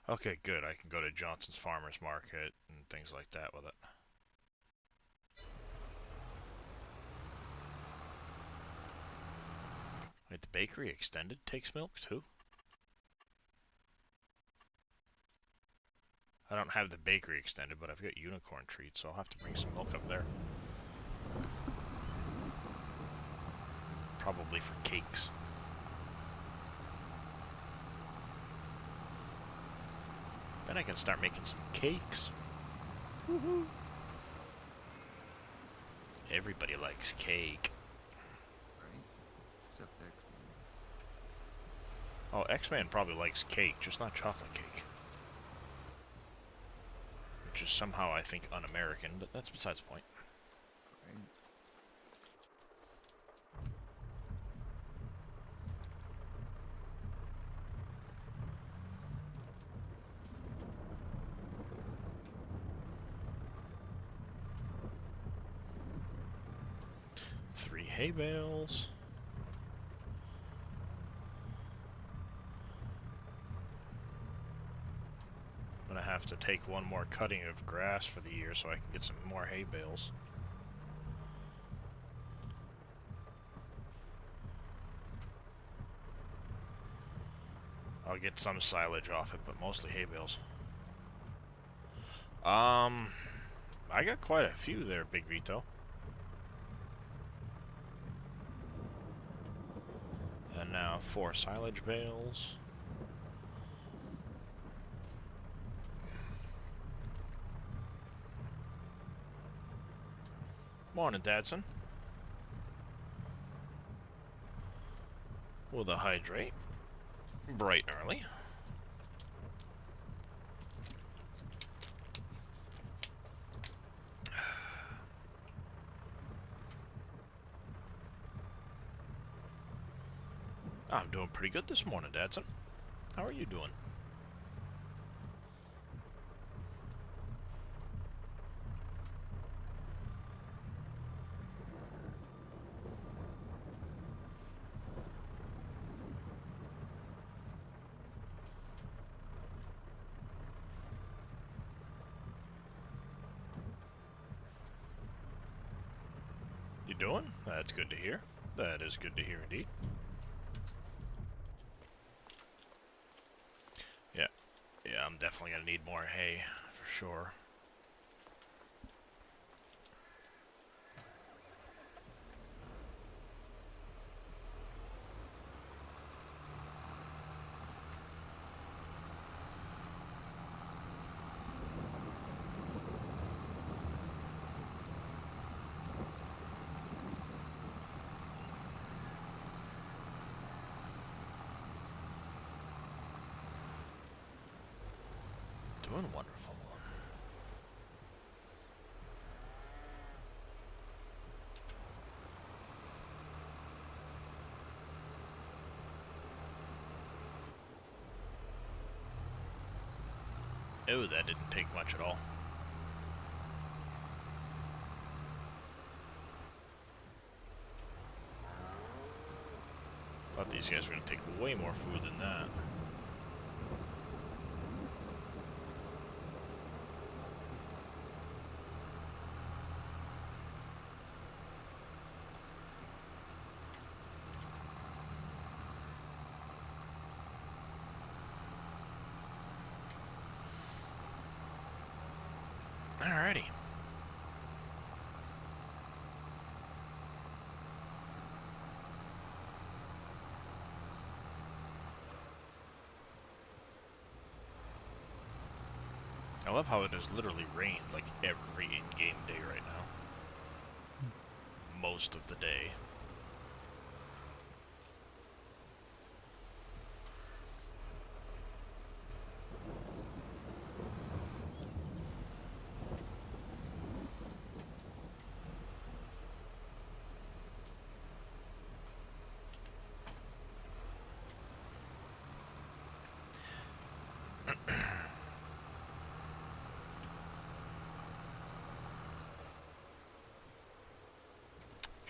Okay, good. I can go to Johnson's Farmers Market and things like that with it. Wait, the bakery extended takes milk too? I don't have the bakery extended, but I've got unicorn treats, so I'll have to bring some milk up there. Probably for cakes. Then I can start making some cakes. Woohoo! Everybody likes cake. Right. Except X-Men. Oh, X-Man probably likes cake, just not chocolate cake. Which is somehow, I think, un-American, but that's besides the point. Right. Three hay bales. I'm gonna have to take one more cutting of grass for the year so I can get some more hay bales. I'll get some silage off it, but mostly hay bales. I got quite a few there, Big Vito. And now 4 silage bales. Morning, Dadson. With a hydrate. Bright and early. I'm doing pretty good this morning, Dadson. How are you doing? You doing? That's good to hear. That is good to hear indeed. Yeah, I'm definitely gonna need more hay, for sure. Doing wonderful. Oh, that didn't take much at all. Thought these guys were gonna take way more food than that. Alrighty. I love how it has literally rained like every in-game day right now. Most of the day.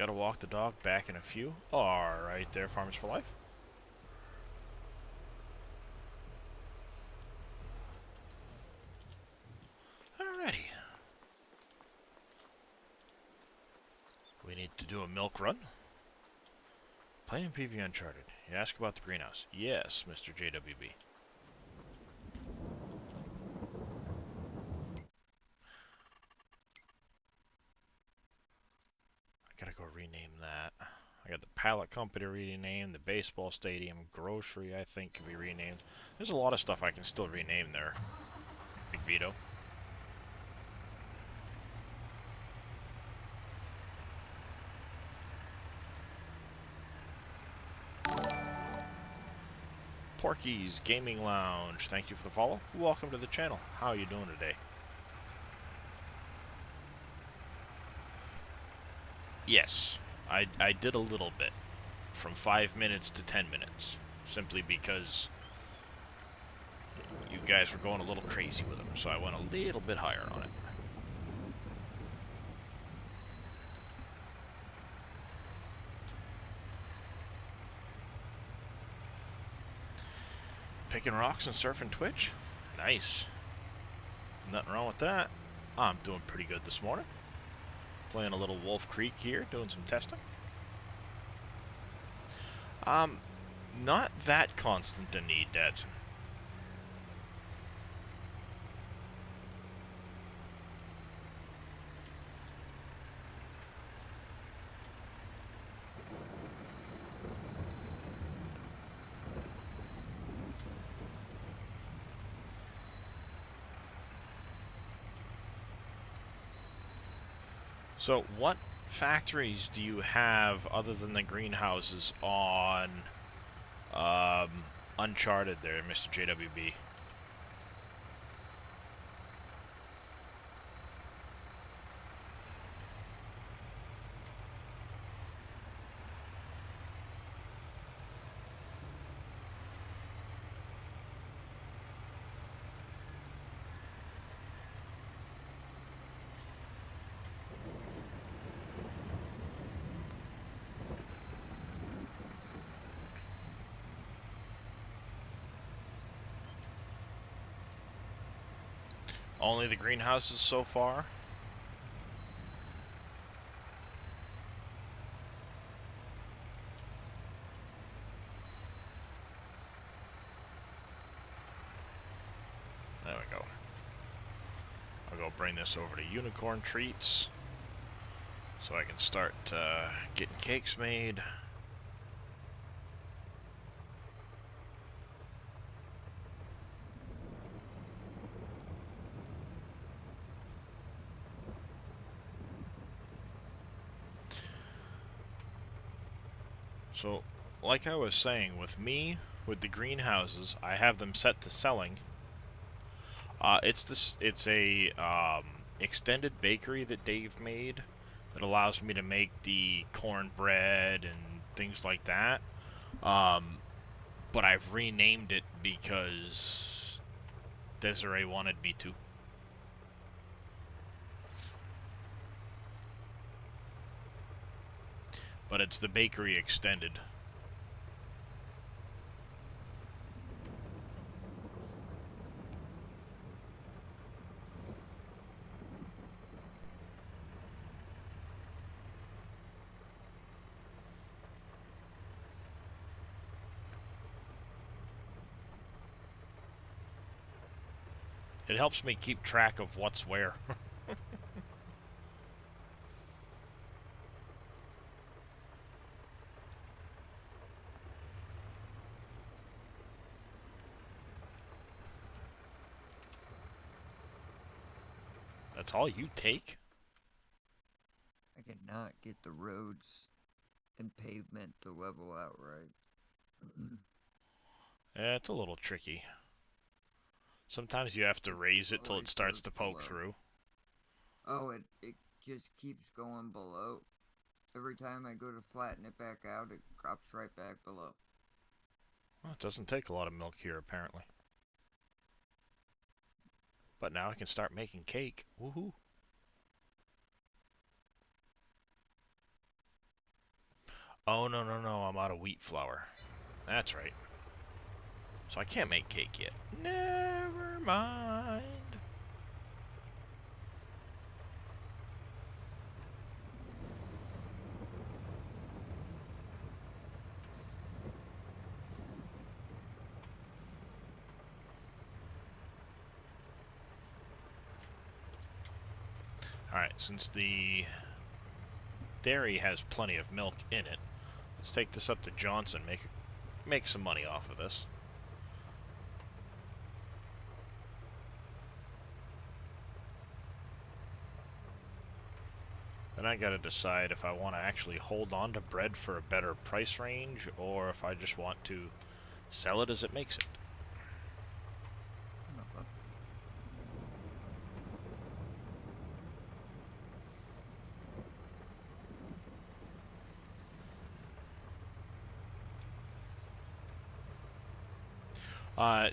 Gotta walk the dog back in a few. Alright there, Farmers for Life. Alrighty. We need to do a milk run. Playing PV Uncharted. You ask about the greenhouse. Yes, Mr. JWB. I gotta go rename that. I got the pallet company renamed, the baseball stadium, grocery I think can be renamed. There's a lot of stuff I can still rename there. Big Vito. Porky's Gaming Lounge, thank you for the follow. Welcome to the channel. How are you doing today? Yes, I did a little bit. From 5 minutes to 10 minutes. Simply because you guys were going a little crazy with them, so I went a little bit higher on it. Picking rocks and surfing Twitch? Nice. Nothing wrong with that. I'm doing pretty good this morning. Playing a little Wolf Creek here, doing some testing. Not that constant a need, Dadson. So, what factories do you have other than the greenhouses on Uncharted there, Mr. JWB? Only the greenhouses so far? There we go. I'll go bring this over to Unicorn Treats so I can start getting cakes made. So, like I was saying, with me, with the greenhouses, I have them set to selling. It's a extended bakery that Dave made that allows me to make the cornbread and things like that. But I've renamed it because Desiree wanted me to. But it's the bakery extended. It helps me keep track of what's where. That's all you take? I cannot get the roads and pavement to level out right. Yeah, it's a little tricky. Sometimes you have to raise it till it Always starts goes to poke below. through. Oh, it just keeps going below. Every time I go to flatten it back out, it drops right back below. Well, it doesn't take a lot of milk here, apparently. But now I can start making cake. Woohoo! Oh, no, no, no, I'm out of wheat flour. That's right. So I can't make cake yet. Never mind. Alright, since the dairy has plenty of milk in it, let's take this up to Johnson, make some money off of this. Then I gotta decide if I want to actually hold on to bread for a better price range, or if I just want to sell it as it makes it.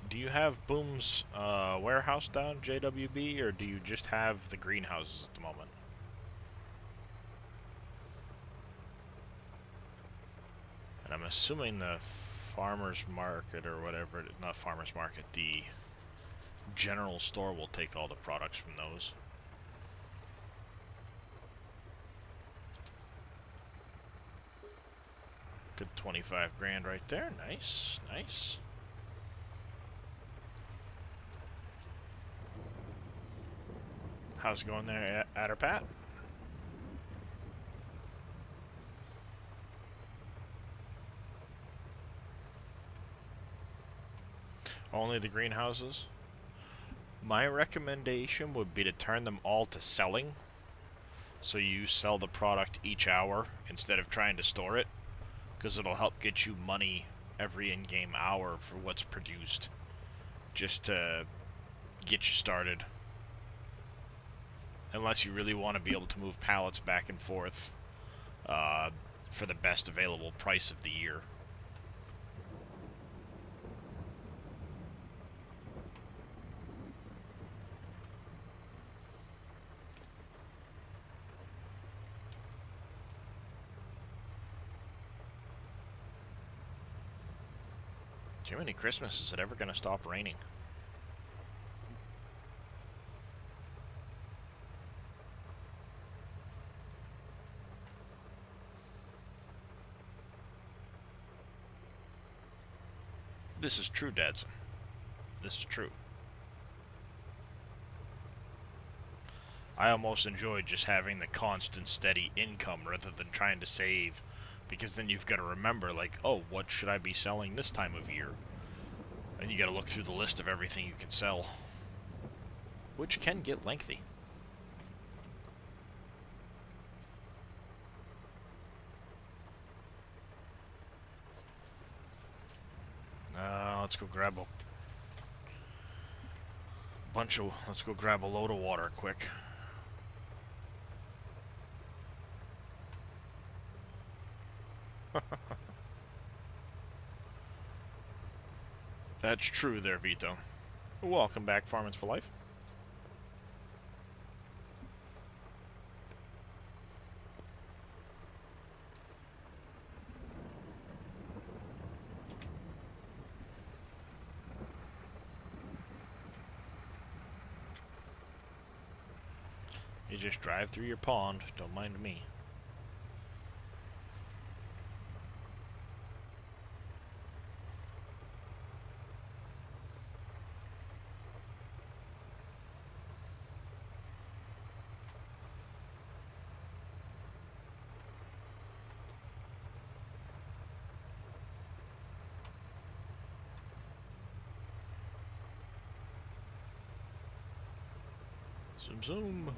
Do you have Boom's warehouse down, JWB, or do you just have the greenhouses at the moment? And I'm assuming the farmer's market, or whatever, not farmer's market, the general store will take all the products from those. Good 25 grand right there. Nice, nice. How's it going there, Adderpat? Only the greenhouses? My recommendation would be to turn them all to selling. So you sell the product each hour instead of trying to store it, because it'll help get you money every in-game hour for what's produced, just to get you started. Unless you really want to be able to move pallets back and forth for the best available price of the year. Jiminy Christmas, is it ever going to stop raining? This is true, Dadson. This is true. I almost enjoy just having the constant, steady income rather than trying to save, because then you've got to remember, like, oh, what should I be selling this time of year? And you got to look through the list of everything you can sell, which can get lengthy. Let's go grab let's go grab a load of water quick. That's true there, Vito. Welcome back, Farmers for Life. You just drive through your pond, don't mind me. Zoom zoom.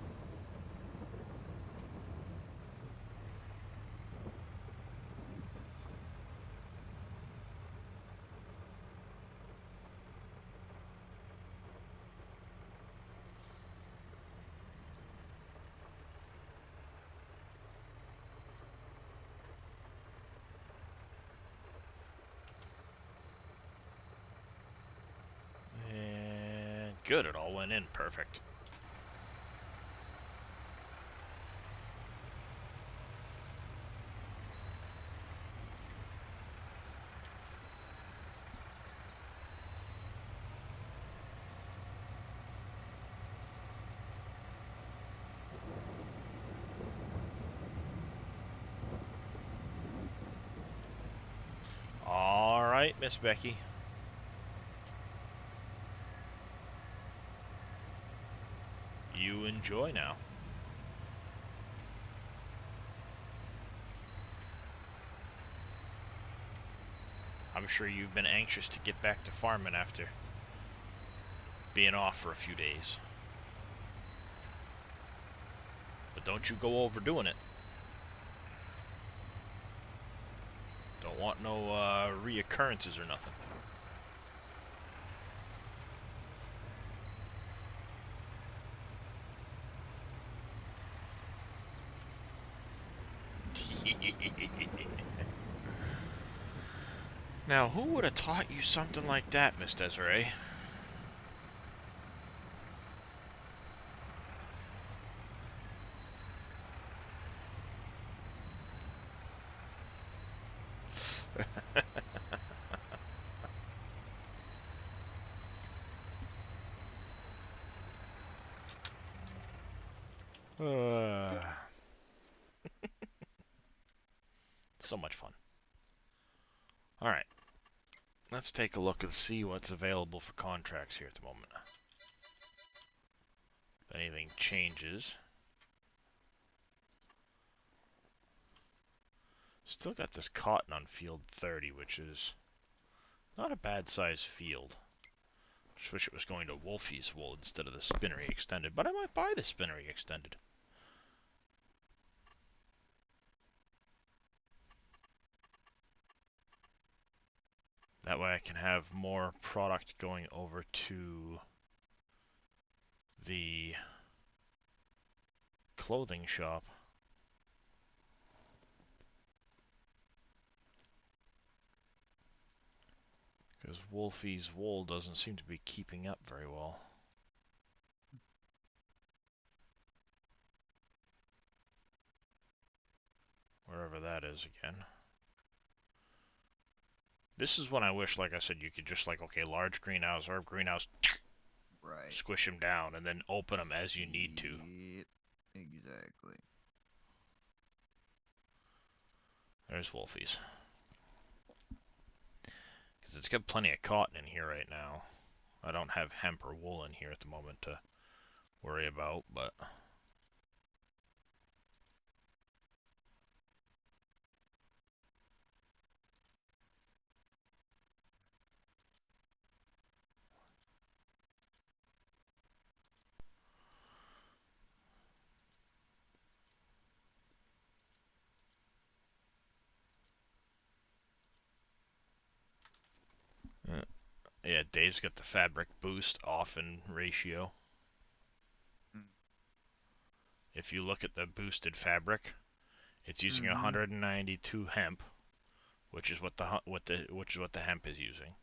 And good, it all went in perfect. right, Miss Becky. You enjoy now. I'm sure you've been anxious to get back to farming after being off for a few days. But don't you go overdoing it. Don't want no reoccurrences or nothing. Now, who would have taught you something like that, Miss Desiree? So much fun. Alright. Let's take a look and see what's available for contracts here at the moment. If anything changes. Still got this cotton on field 30, which is not a bad size field. Just wish it was going to Wolfie's wool instead of the spinnery extended, but I might buy the spinnery extended. That way I can have more product going over to the clothing shop. Because Wolfie's wool doesn't seem to be keeping up very well. Wherever that is again. This is when I wish, like I said, you could just like, okay, large greenhouse, herb greenhouse, Right. squish them down, and then open them as you need to. Yep, exactly. There's Wolfie's. Because it's got plenty of cotton in here right now. I don't have hemp or wool in here at the moment to worry about, but... yeah, Dave's got the fabric boost off in ratio. If you look at the boosted fabric, it's using 192 hemp, which is what the hemp is using.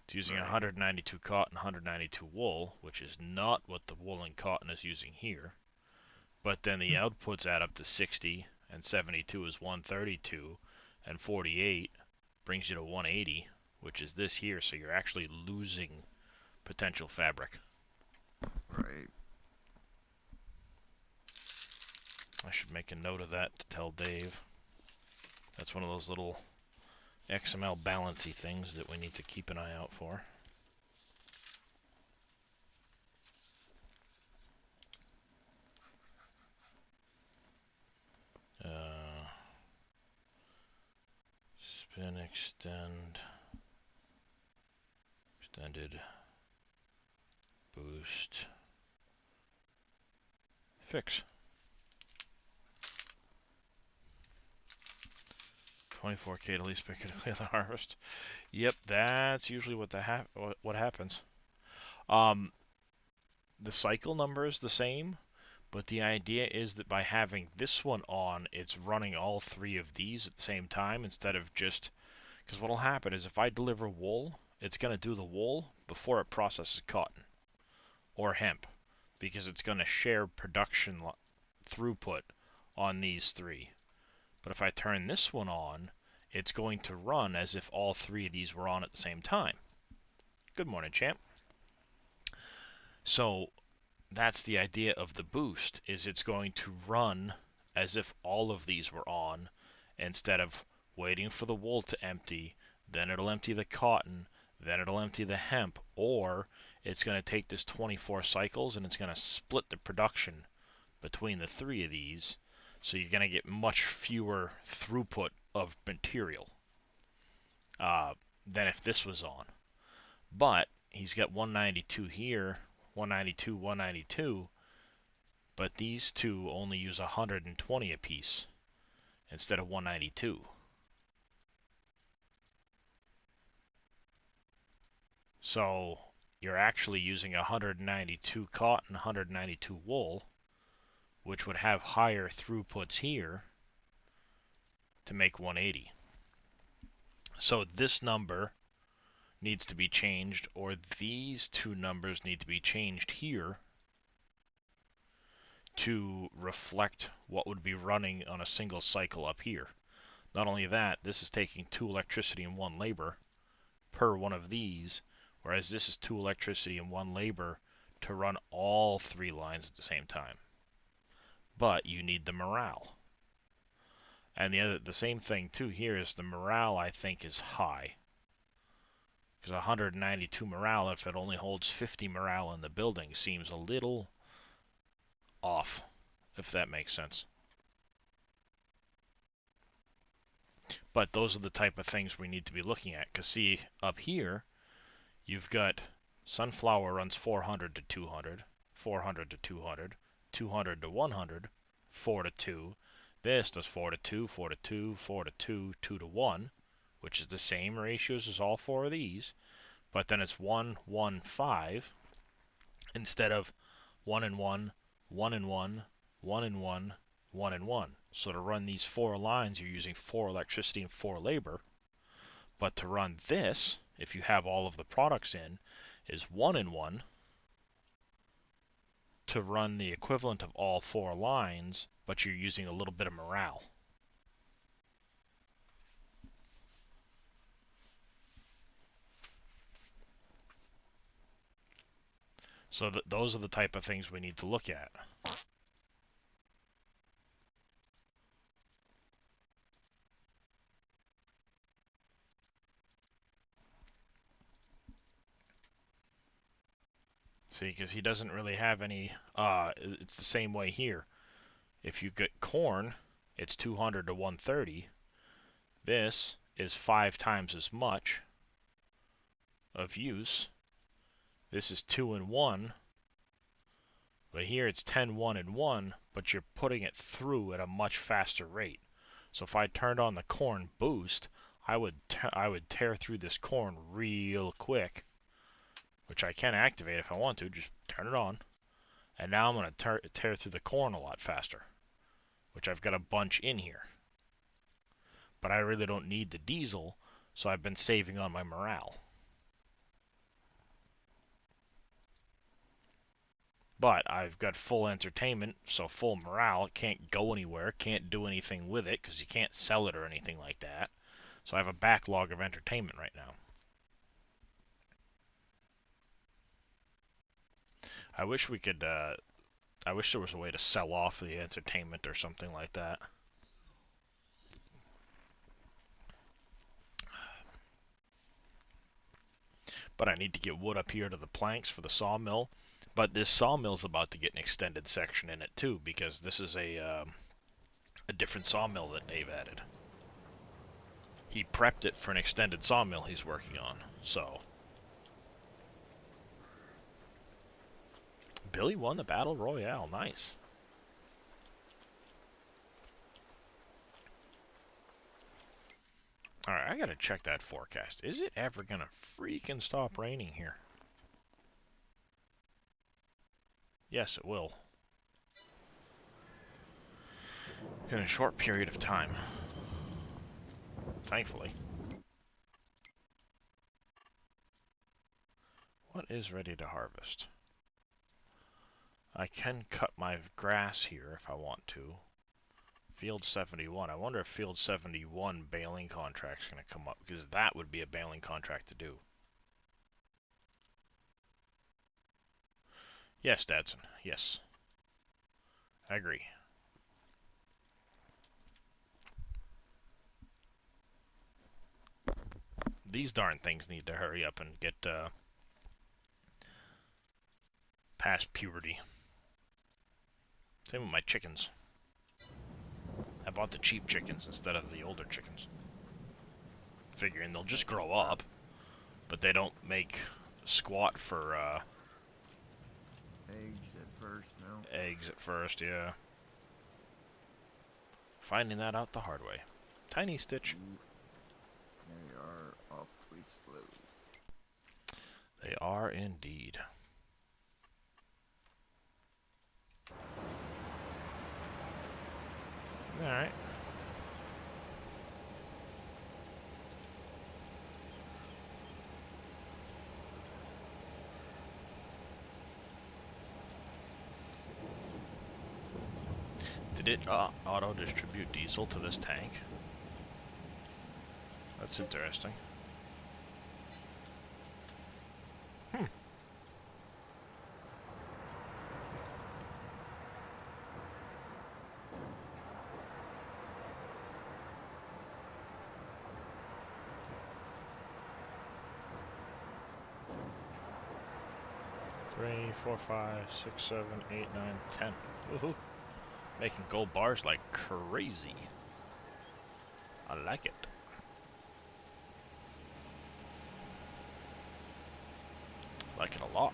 It's using 192 cotton, 192 wool, which is not what the wool and cotton is using here. But then the outputs add up to 60, and 72 is 132, and 48 brings you to 180, which is this here, so you're actually losing potential fabric. Right. I should make a note of that to tell Dave. That's one of those little XML balancy things that we need to keep an eye out for. Spin, extend, extended, boost, fix. 24K to least pick to clear the harvest. Yep, that's usually what what happens. The cycle number is the same, but the idea is that by having this one on, it's running all three of these at the same time instead of just... Because what will happen is if I deliver wool, it's going to do the wool before it processes cotton or hemp, because it's going to share production throughput on these three. But if I turn this one on, it's going to run as if all three of these were on at the same time. Good morning, champ. So that's the idea of the boost, is it's going to run as if all of these were on instead of waiting for the wool to empty, then it'll empty the cotton, then it'll empty the hemp, or it's going to take this 24 cycles and it's going to split the production between the three of these, so you're going to get much fewer throughput of material than if this was on. But he's got 192 here, 192, 192, but these two only use 120 apiece instead of 192. So you're actually using 192 cotton, 192 wool, which would have higher throughputs here to make 180. So this number needs to be changed, or these two numbers need to be changed here to reflect what would be running on a single cycle up here. Not only that, this is taking 2 electricity and 1 labor per one of these, whereas this is 2 electricity and 1 labor to run all 3 lines at the same time. But you need the morale. And the same thing too here is the morale, I think, is high. Because 192 morale, if it only holds 50 morale in the building, seems a little off, if that makes sense. But those are the type of things we need to be looking at. Because see, up here, you've got sunflower runs 400 to 200, 400 to 200, 200 to 100, 4 to 2. This does 4 to 2, 4 to 2, 4 to 2, 2 to 1, which is the same ratios as all 4 of these. But then it's 1, 1, 5, instead of 1 and 1, 1 and 1, 1 and 1, 1 and 1. So to run these 4 lines, you're using 4 electricity and 4 labor. But to run this, if you have all of the products in, is 1 and 1 to run the equivalent of all 4 lines, but you're using a little bit of morale. So those are the type of things we need to look at. See, because he doesn't really have any, it's the same way here. If you get corn, it's 200 to 130. This is 5 times as much of use. This is 2 and 1. But here it's 10, 1, and 1, but you're putting it through at a much faster rate. So if I turned on the corn boost, I would tear through this corn real quick, which I can activate if I want to, just turn it on. And now I'm going to tear through the corn a lot faster, which I've got a bunch in here. But I really don't need the diesel, so I've been saving on my morale. But I've got full entertainment, so full morale. It can't go anywhere, can't do anything with it, because you can't sell it or anything like that. So I have a backlog of entertainment right now. I wish we could, I wish there was a way to sell off the entertainment or something like that. But I need to get wood up here to the planks for the sawmill. But this sawmill's about to get an extended section in it too, because this is a different sawmill that Dave added. He prepped it for an extended sawmill he's working on, so. Billy won the Battle Royale, nice. Alright, I gotta check that forecast. Is it ever gonna freaking stop raining here? Yes, it will. In a short period of time. Thankfully. What is ready to harvest? I can cut my grass here if I want to. Field 71. I wonder if Field 71 baling contract's going to come up, because that would be a baling contract to do. Yes, Dadson. Yes. I agree. These darn things need to hurry up and get past puberty. Same with my chickens. I bought the cheap chickens instead of the older chickens. Figuring they'll just grow up, but they don't make squat for Eggs at first, no. eggs at first, yeah. Finding that out the hard way. Tiny Stitch. They are awfully slow. They are indeed. Alright. Did it auto-distribute diesel to this tank? That's interesting. Hmm. Three, 4, 5, 6, 7, 8, 9, 10. Woohoo! Making gold bars like crazy. I like it. Like it a lot.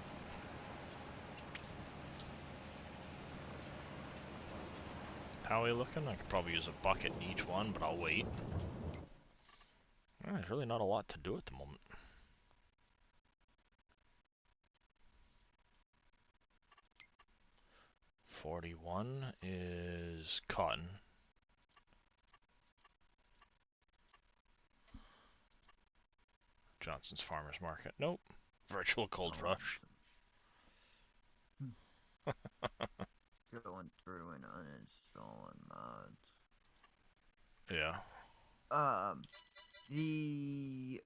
How are we looking? I could probably use a bucket in each one, but I'll wait. There's really not a lot to do at the moment. $41 is cotton. Johnson's Farmers Market. Nope. Virtual Cold Rush. Going through and uninstalling mods. Yeah. The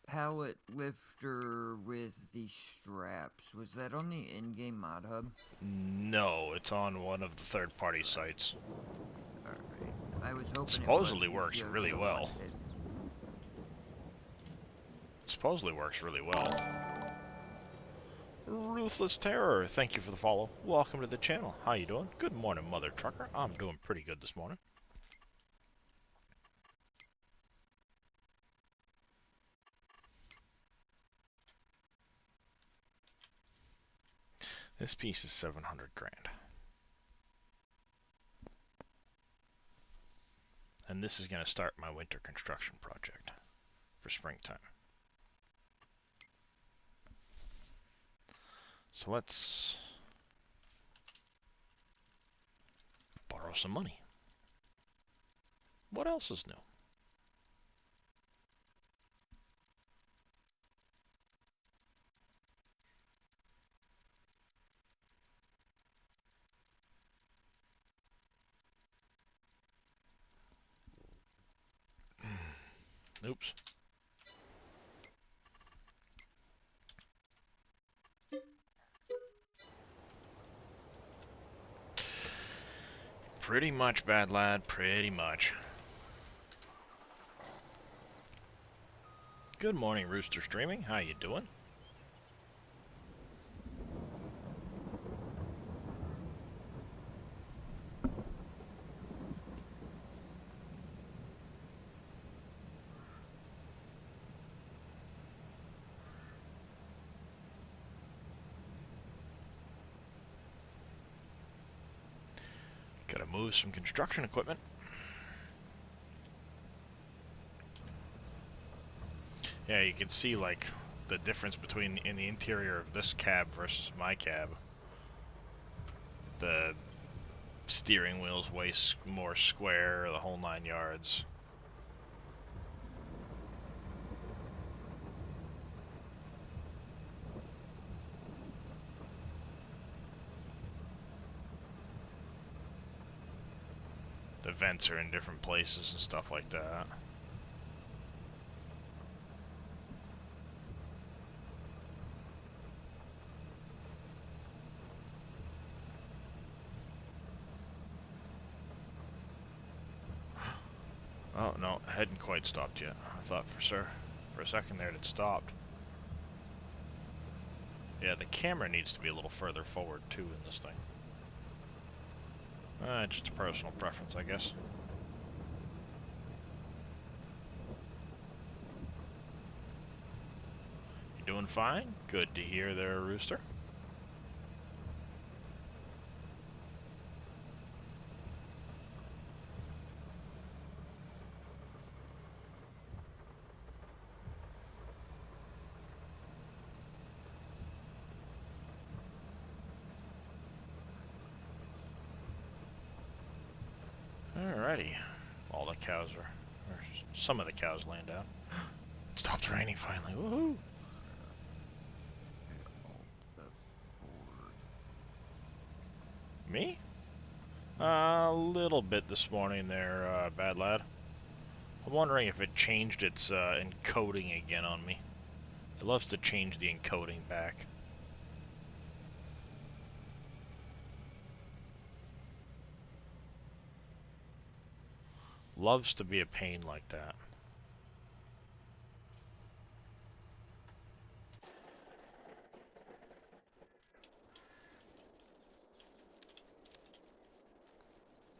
pallet lifter with the straps, was that on the in-game mod hub? No, it's on one of the third-party sites. Alright. I was hoping Supposedly it was works because really Yoshi well. wanted it. Supposedly works really well. Ruthless Terror, thank you for the follow. Welcome to the channel. How you doing? Good morning, Mother Trucker. I'm doing pretty good this morning. This piece is 700 grand. And this is going to start my winter construction project for springtime. So let's borrow some money. What else is new? Oops. Pretty much, bad lad, pretty much. Good morning, Rooster Streaming. How you doing? Gotta move some construction equipment. Yeah, you can see like the difference between in the interior of this cab versus my cab. The steering wheel's way more square, the whole 9 yards. The vents are in different places and stuff like that. Oh, no, it hadn't quite stopped yet. I thought for a second there it stopped. Yeah, the camera needs to be a little further forward, too, in this thing. Just a personal preference, I guess. You doing fine? Good to hear there, Rooster. Alrighty. All the cows or some of the cows laying down. It stopped raining finally. Woohoo! Me? A little bit this morning there, bad lad. I'm wondering if it changed its encoding again on me. It loves to change the encoding back. Loves to be a pain like that.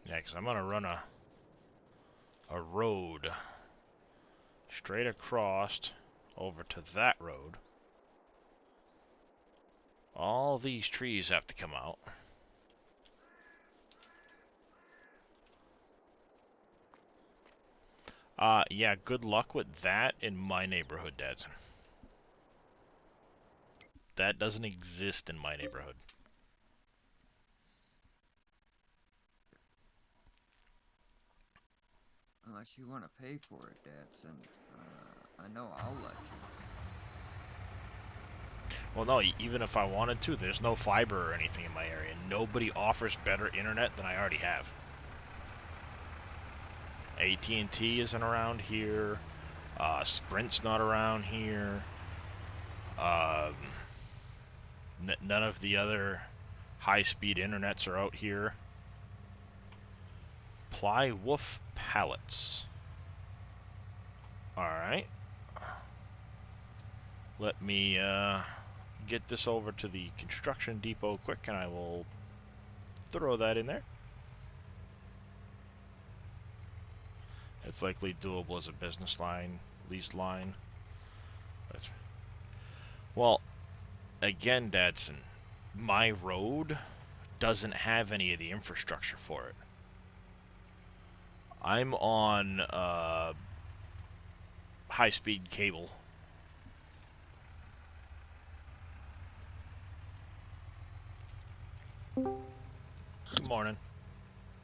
Yeah, 'cause I'm gonna run a road straight across over to that road. All these trees have to come out. Yeah, good luck with that in my neighborhood, Dadson. That doesn't exist in my neighborhood. Unless you want to pay for it, Dadson. I know I'll let you. Well, no, even if I wanted to, there's no fiber or anything in my area. Nobody offers better internet than I already have. AT&T isn't around here. Sprint's not around here. None of the other high-speed internets are out here. Plywood pallets. Alright. Let me get this over to the construction depot quick and I will throw that in there. It's likely doable as a business line, lease line. Well, again, Dadson, my road doesn't have any of the infrastructure for it. I'm on high-speed cable. Good morning.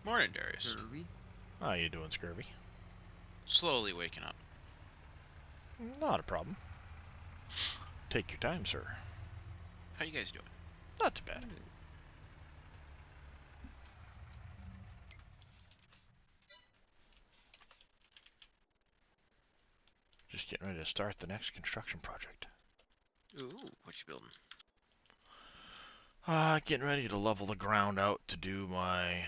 Morning, Darius. Scurvy? How you doing, Scurvy? Slowly waking up. Not a problem. Take your time, sir. How you guys doing? Not too bad. Just getting ready to start the next construction project. Ooh, what you building? Getting ready to level the ground out to do my...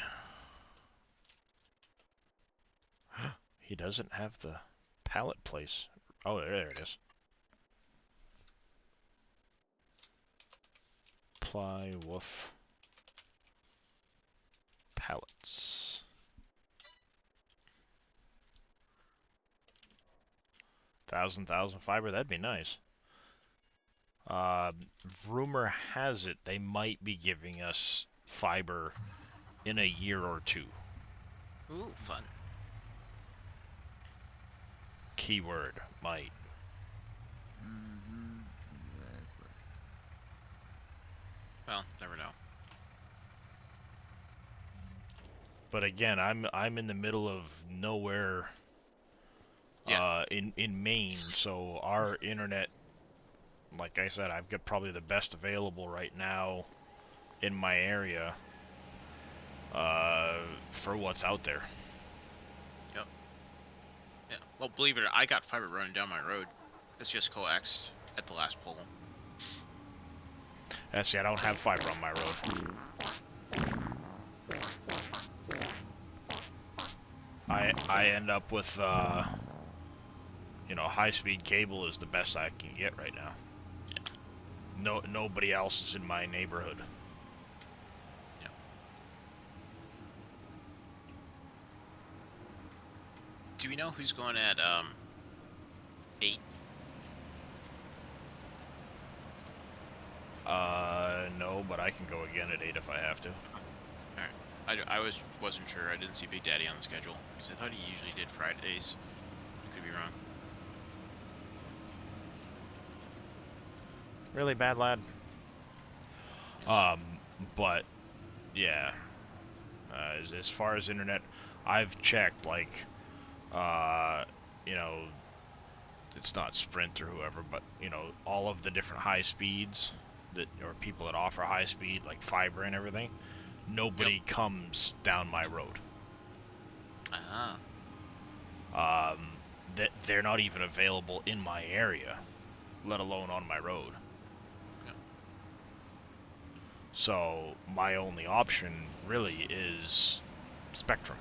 He doesn't have the pallet place. Oh, there it is. Plywood pallets. 1,000 fiber, that'd be nice. Rumor has it they might be giving us fiber in a year or two. Ooh, fun. Keyword, might. Mm-hmm. Exactly. Well, never know. But again, I'm in the middle of nowhere. Yeah. In Maine, so our internet, like I said, I've got probably the best available right now in my area for what's out there. Yep. Yeah. Well, believe it or not, I got fiber running down my road. It's just coaxed at the last pole. See, I don't have fiber on my road. I end up with you know, high-speed cable is the best I can get right now. Yeah. Nobody else is in my neighborhood. Yeah. Do we know who's going at 8? No, but I can go again at 8 if I have to. I wasn't sure. I didn't see Big Daddy on the schedule because I thought he usually did Fridays. I could be wrong. Really bad lad. But yeah, as far as internet, I've checked, like, you know, it's not Sprint or whoever, but you know, all of the different high speeds that, or people that offer high speed, like fiber and everything. Nobody comes down my road. Ah. That they're not even available in my area, let alone on my road. Yep. So my only option really is Spectrum.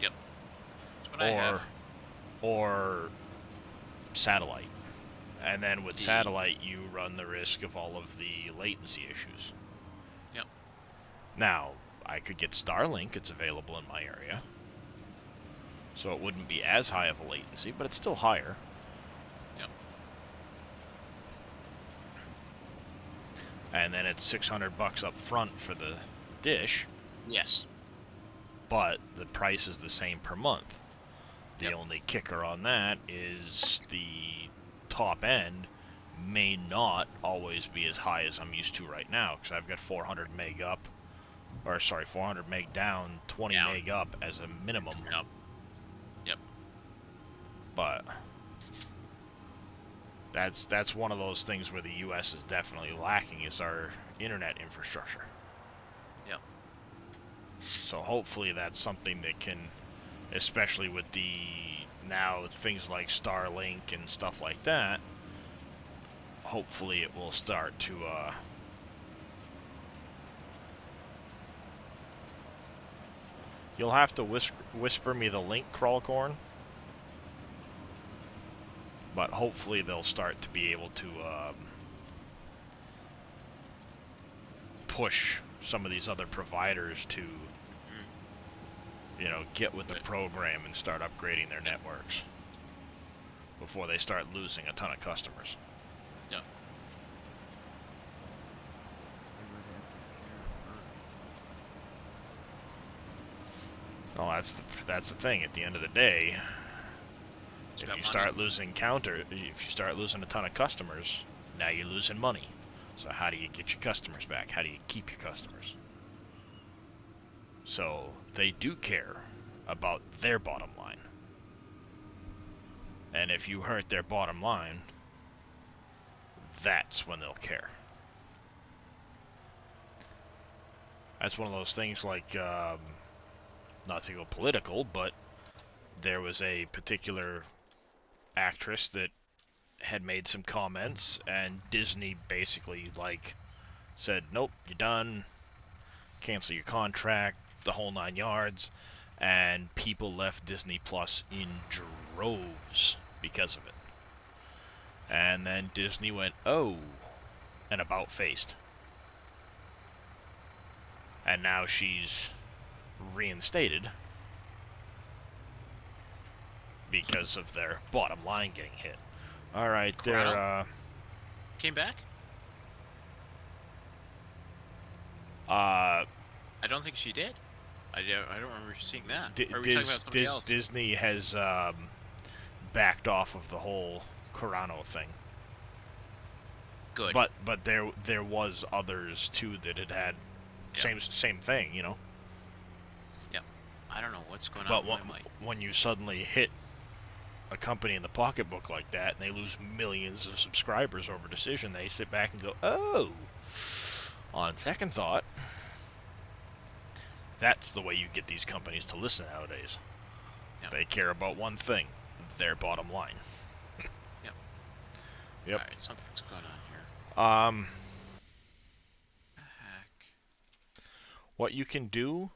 Yep. That's what I have. Or satellite. And then with satellite, you run the risk of all of the latency issues. Yep. Now, I could get Starlink. It's available in my area. So it wouldn't be as high of a latency, but it's still higher. Yep. And then it's $600 up front for the dish. Yes. But the price is the same per month. The Yep. only kicker on that is the top end may not always be as high as I'm used to right now, because I've got 400 meg up, or sorry, 400 meg down, 20 meg up as a minimum. Yep. Yep. But that's one of those things where the U.S. is definitely lacking, is our internet infrastructure. Yep. So hopefully that's something that can, especially with the now things like Starlink and stuff like that, hopefully it will start to you'll have to whisper me the link, Crawlcorn, but hopefully they'll start to be able to push some of these other providers to, you know, get with the program and start upgrading their networks before they start losing a ton of customers. Yep. Well, that's the thing. At the end of the day, if you start losing if you start losing a ton of customers, now you're losing money. So how do you get your customers back? How do you keep your customers? So they do care about their bottom line. And if you hurt their bottom line, that's when they'll care. That's one of those things like, not to go political, but there was a particular actress that had made some comments, and Disney basically, like, said, nope, you're done, cancel your contract, the whole 9 yards, and people left Disney Plus in droves because of it. And then Disney went, oh, and about-faced. And now she's reinstated because of their bottom line getting hit. All right, they're came back? I don't think she did. I don't remember seeing that. Are we talking about somebody else? Disney has backed off of the whole Corano thing. Good. But there was others too that had same thing, you know. Yep. I don't know what's going on. But when you suddenly hit a company in the pocketbook like that, and they lose millions of subscribers over decision, they sit back and go, oh, on second thought, that's the way you get these companies to listen nowadays. Yep. They care about one thing, their bottom line. Yep. Yep. Alright, something's going on here. What you can do,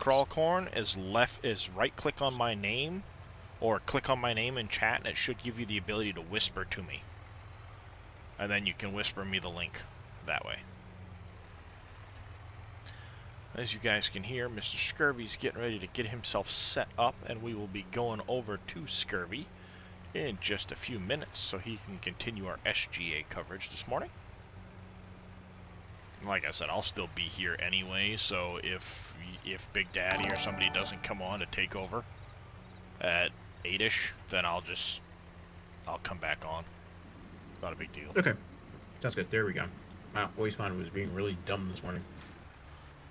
Crawlcorn is right click on my name, or click on my name in chat, and it should give you the ability to whisper to me. And then you can whisper me the link that way. As you guys can hear, Mr. Scurvy's getting ready to get himself set up, and we will be going over to Scurvy in just a few minutes so he can continue our SGA coverage this morning. Like I said, I'll still be here anyway, so if Big Daddy or somebody doesn't come on to take over at 8-ish, then I'll come back on. Not a big deal. Okay. Sounds good. There we go. Wow, voice monitor was being really dumb this morning.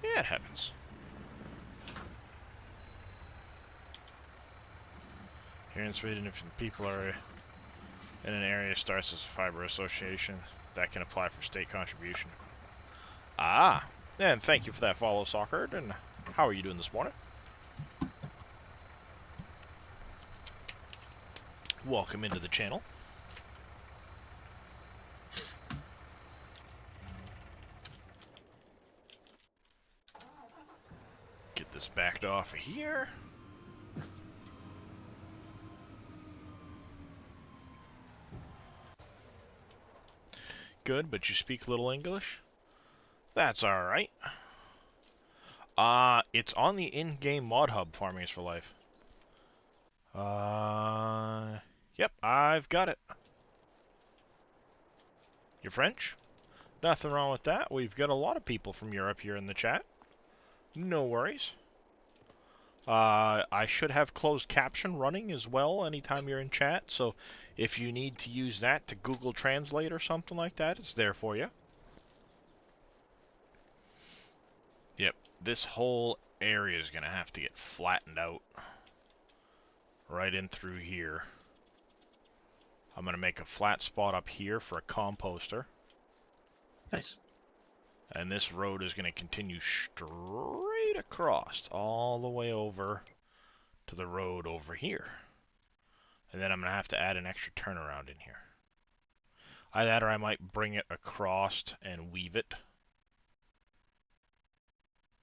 Yeah, it happens. Here in Sweden, if people are in an area starts as a fiber association, that can apply for state contribution. Ah, and thank you for that follow, Soccer. And how are you doing this morning? Welcome into the channel. Get this backed off of here. Good, but you speak little English? That's alright. It's on the in-game mod hub, Farming is for Life. Yep, I've got it. You're French? Nothing wrong with that. We've got a lot of people from Europe here in the chat. No worries. I should have closed caption running as well anytime you're in chat, so if you need to use that to Google Translate or something like that, it's there for you. Yep, this whole area is going to have to get flattened out right in through here. I'm going to make a flat spot up here for a composter. Nice. And this road is going to continue straight across all the way over to the road over here. And then I'm going to have to add an extra turnaround in here. Either that or I might bring it across and weave it.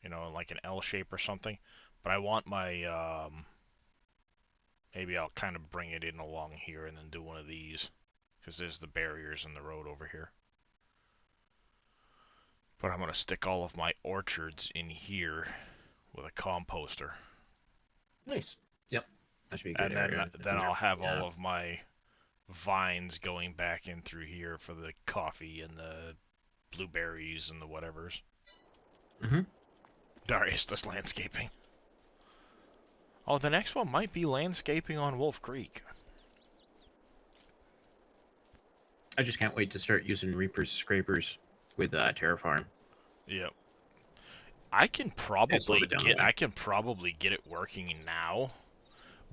You know, like an L shape or something. But I want my, maybe I'll kind of bring it in along here and then do one of these. Because there's the barriers in the road over here. But I'm going to stick all of my orchards in here with a composter. Nice. Yep. That should be a good And area. then I'll have all of my vines going back in through here for the coffee and the blueberries and the whatevers. Mm-hmm. Darius does landscaping. Oh, the next one might be landscaping on Wolf Creek. I just can't wait to start using Reaper's scrapers with Terraform. Yep. I can probably get it working now,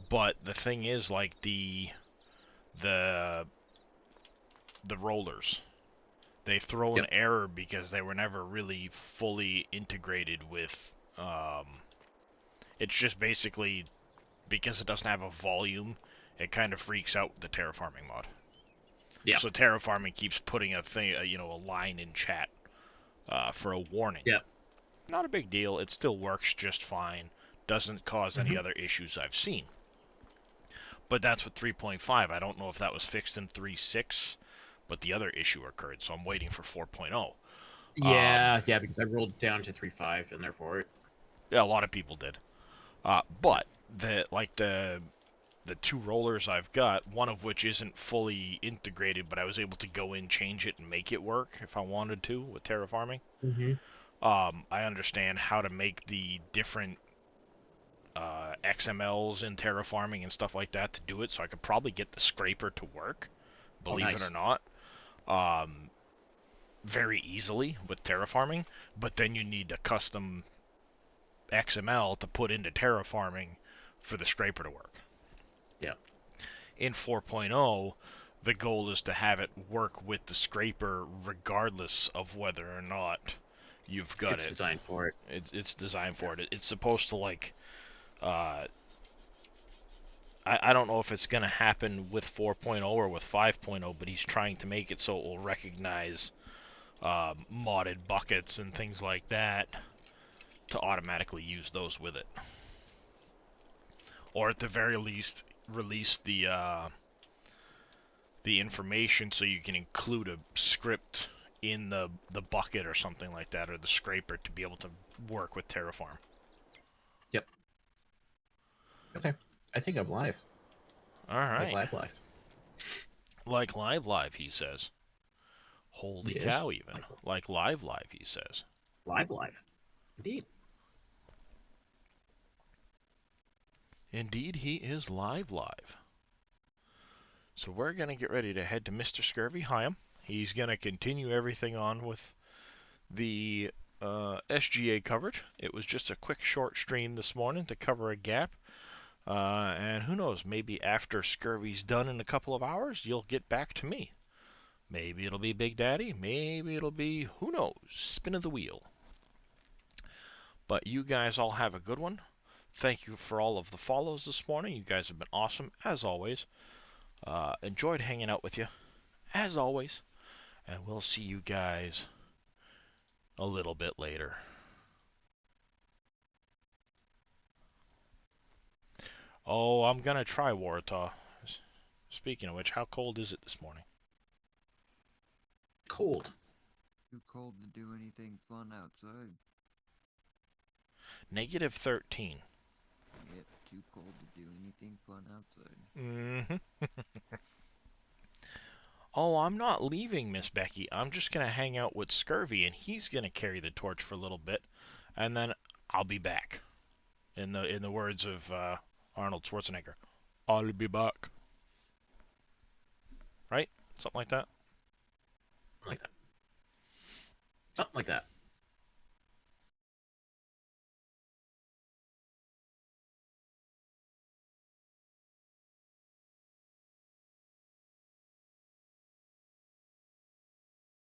but the thing is, like the rollers, they throw an error because they were never really fully integrated with. It's just basically because it doesn't have a volume, it kind of freaks out the terraforming mod. Yeah. So terraforming keeps putting a line in chat for a warning. Yeah. Not a big deal. It still works just fine. Doesn't cause any other issues I've seen. But that's with 3.5. I don't know if that was fixed in 3.6, but the other issue occurred, so I'm waiting for 4.0. Yeah, because I rolled down to 3.5 and therefore it. Yeah, a lot of people did. But the two rollers I've got, one of which isn't fully integrated, but I was able to go in, change it, and make it work if I wanted to with terraforming. Mm-hmm. I understand how to make the different XMLs in terraforming and stuff like that to do it, so I could probably get the scraper to work, believe it or not, very easily with terraforming. But then you need a custom XML to put into terraforming for the scraper to work. Yeah. In 4.0, the goal is to have it work with the scraper regardless of whether or not you've got It's designed for it. It's designed for it. It's supposed to, like, I don't know if it's going to happen with 4.0 or with 5.0, but he's trying to make it so it will recognize modded buckets and things like that to automatically use those with it. Or at the very least, release the information so you can include a script in the bucket or something like that, or the scraper, to be able to work with Terraform. Yep. Okay. I think I'm live. All right. Like live. Like live, he says. Holy Yes. cow, even. Like live, he says. Live. Indeed. Indeed, he is live. So we're going to get ready to head to Mr. Scurvy Hyam. He's going to continue everything on with the SGA coverage. It was just a quick short stream this morning to cover a gap. And who knows, maybe after Scurvy's done in a couple of hours, you'll get back to me. Maybe it'll be Big Daddy. Maybe it'll be, who knows, spin of the wheel. But you guys all have a good one. Thank you for all of the follows this morning. You guys have been awesome, as always. Enjoyed hanging out with you, as always. And we'll see you guys a little bit later. Oh, I'm going to try Warataw. Speaking of which, how cold is it this morning? Cold. Too cold to do anything fun outside. -13. Yep, too cold to do anything fun outside. Mm-hmm. Oh, I'm not leaving, Miss Becky. I'm just going to hang out with Scurvy, and he's going to carry the torch for a little bit, and then I'll be back. In the words of Arnold Schwarzenegger, I'll be back. Right? Something like that? Something like that.